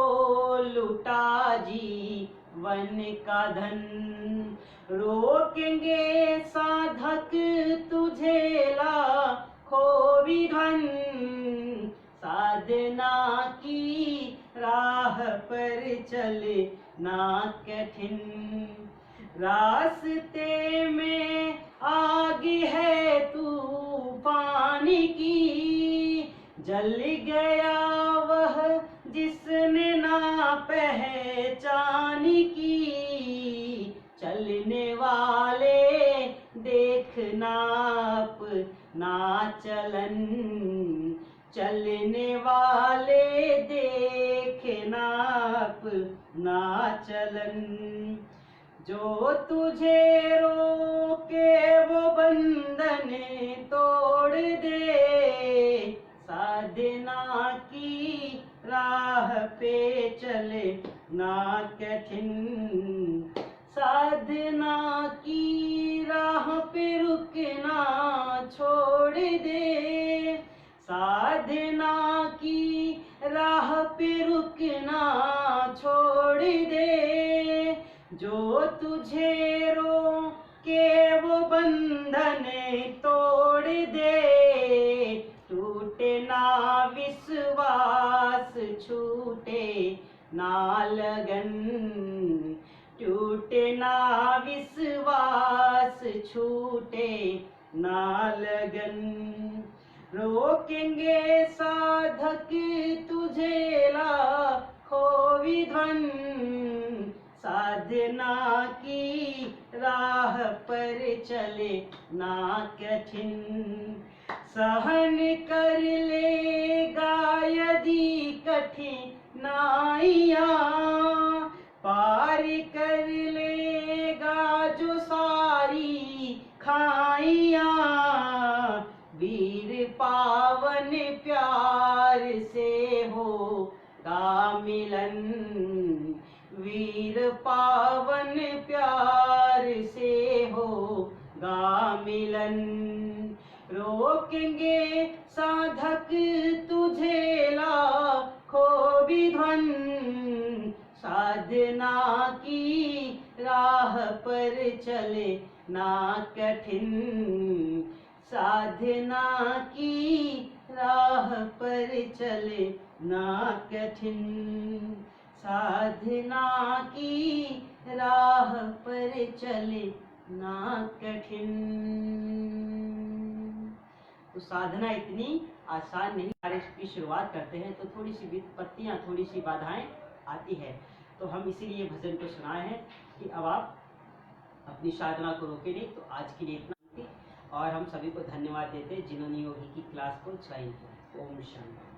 लुटा जीवन का धन। रोकेंगे साधक तुझे लाखों विघ्न, साधना की राह पर चले ना कठिन। रास्ते में आग है तूफान की, जल गया वह जिसने ना पहचान की। चलने वाले देखना अपना चलन, चलने वाले देखना अपना चलन। जो तुझे रोके वो बंधन तोड़ दे, साधना की राह पे चले ना कठिन। साधना की राह पे रुकना छोड़ दे, साधना की राह पे रुकना छोड़ दे। जो तुझे रोके वो बंधन तोड़ दे, टूटे ना विश्वास छूटे ना लगन, टूटे ना विश्वास छूटे ना लगन। रोकेंगे साधक तुझे लाखों विघ्न, साधना की राह पर चले ना कठिन। सहन कर लेगा यदि कठिनाइयाँ, पार कर लेगा जो सारी खाइयाँ। वीर पावन प्यार से होगा मिलन, वीर पावन प्यार से होगा मिलन। रोकेंगे साधक तुझे लाखों विघ्न, साधना की राह पर चले ना कठिन। साधना की राह पर चले ना कठिन, साधना की राह पर चले ना कठिन। तो साधना इतनी आसान नहीं। कार्य की शुरुआत करते हैं तो थोड़ी सी विपत्तियां, थोड़ी सी बाधाएं आती है। तो हम इसीलिए भजन को सुनाए हैं कि अब आप अपनी साधना को रोके नहीं। तो आज के लिए इतना, और हम सभी को धन्यवाद देते हैं जिन्होंने योगी की क्लास को ज्वाइन किया। ओम शांति।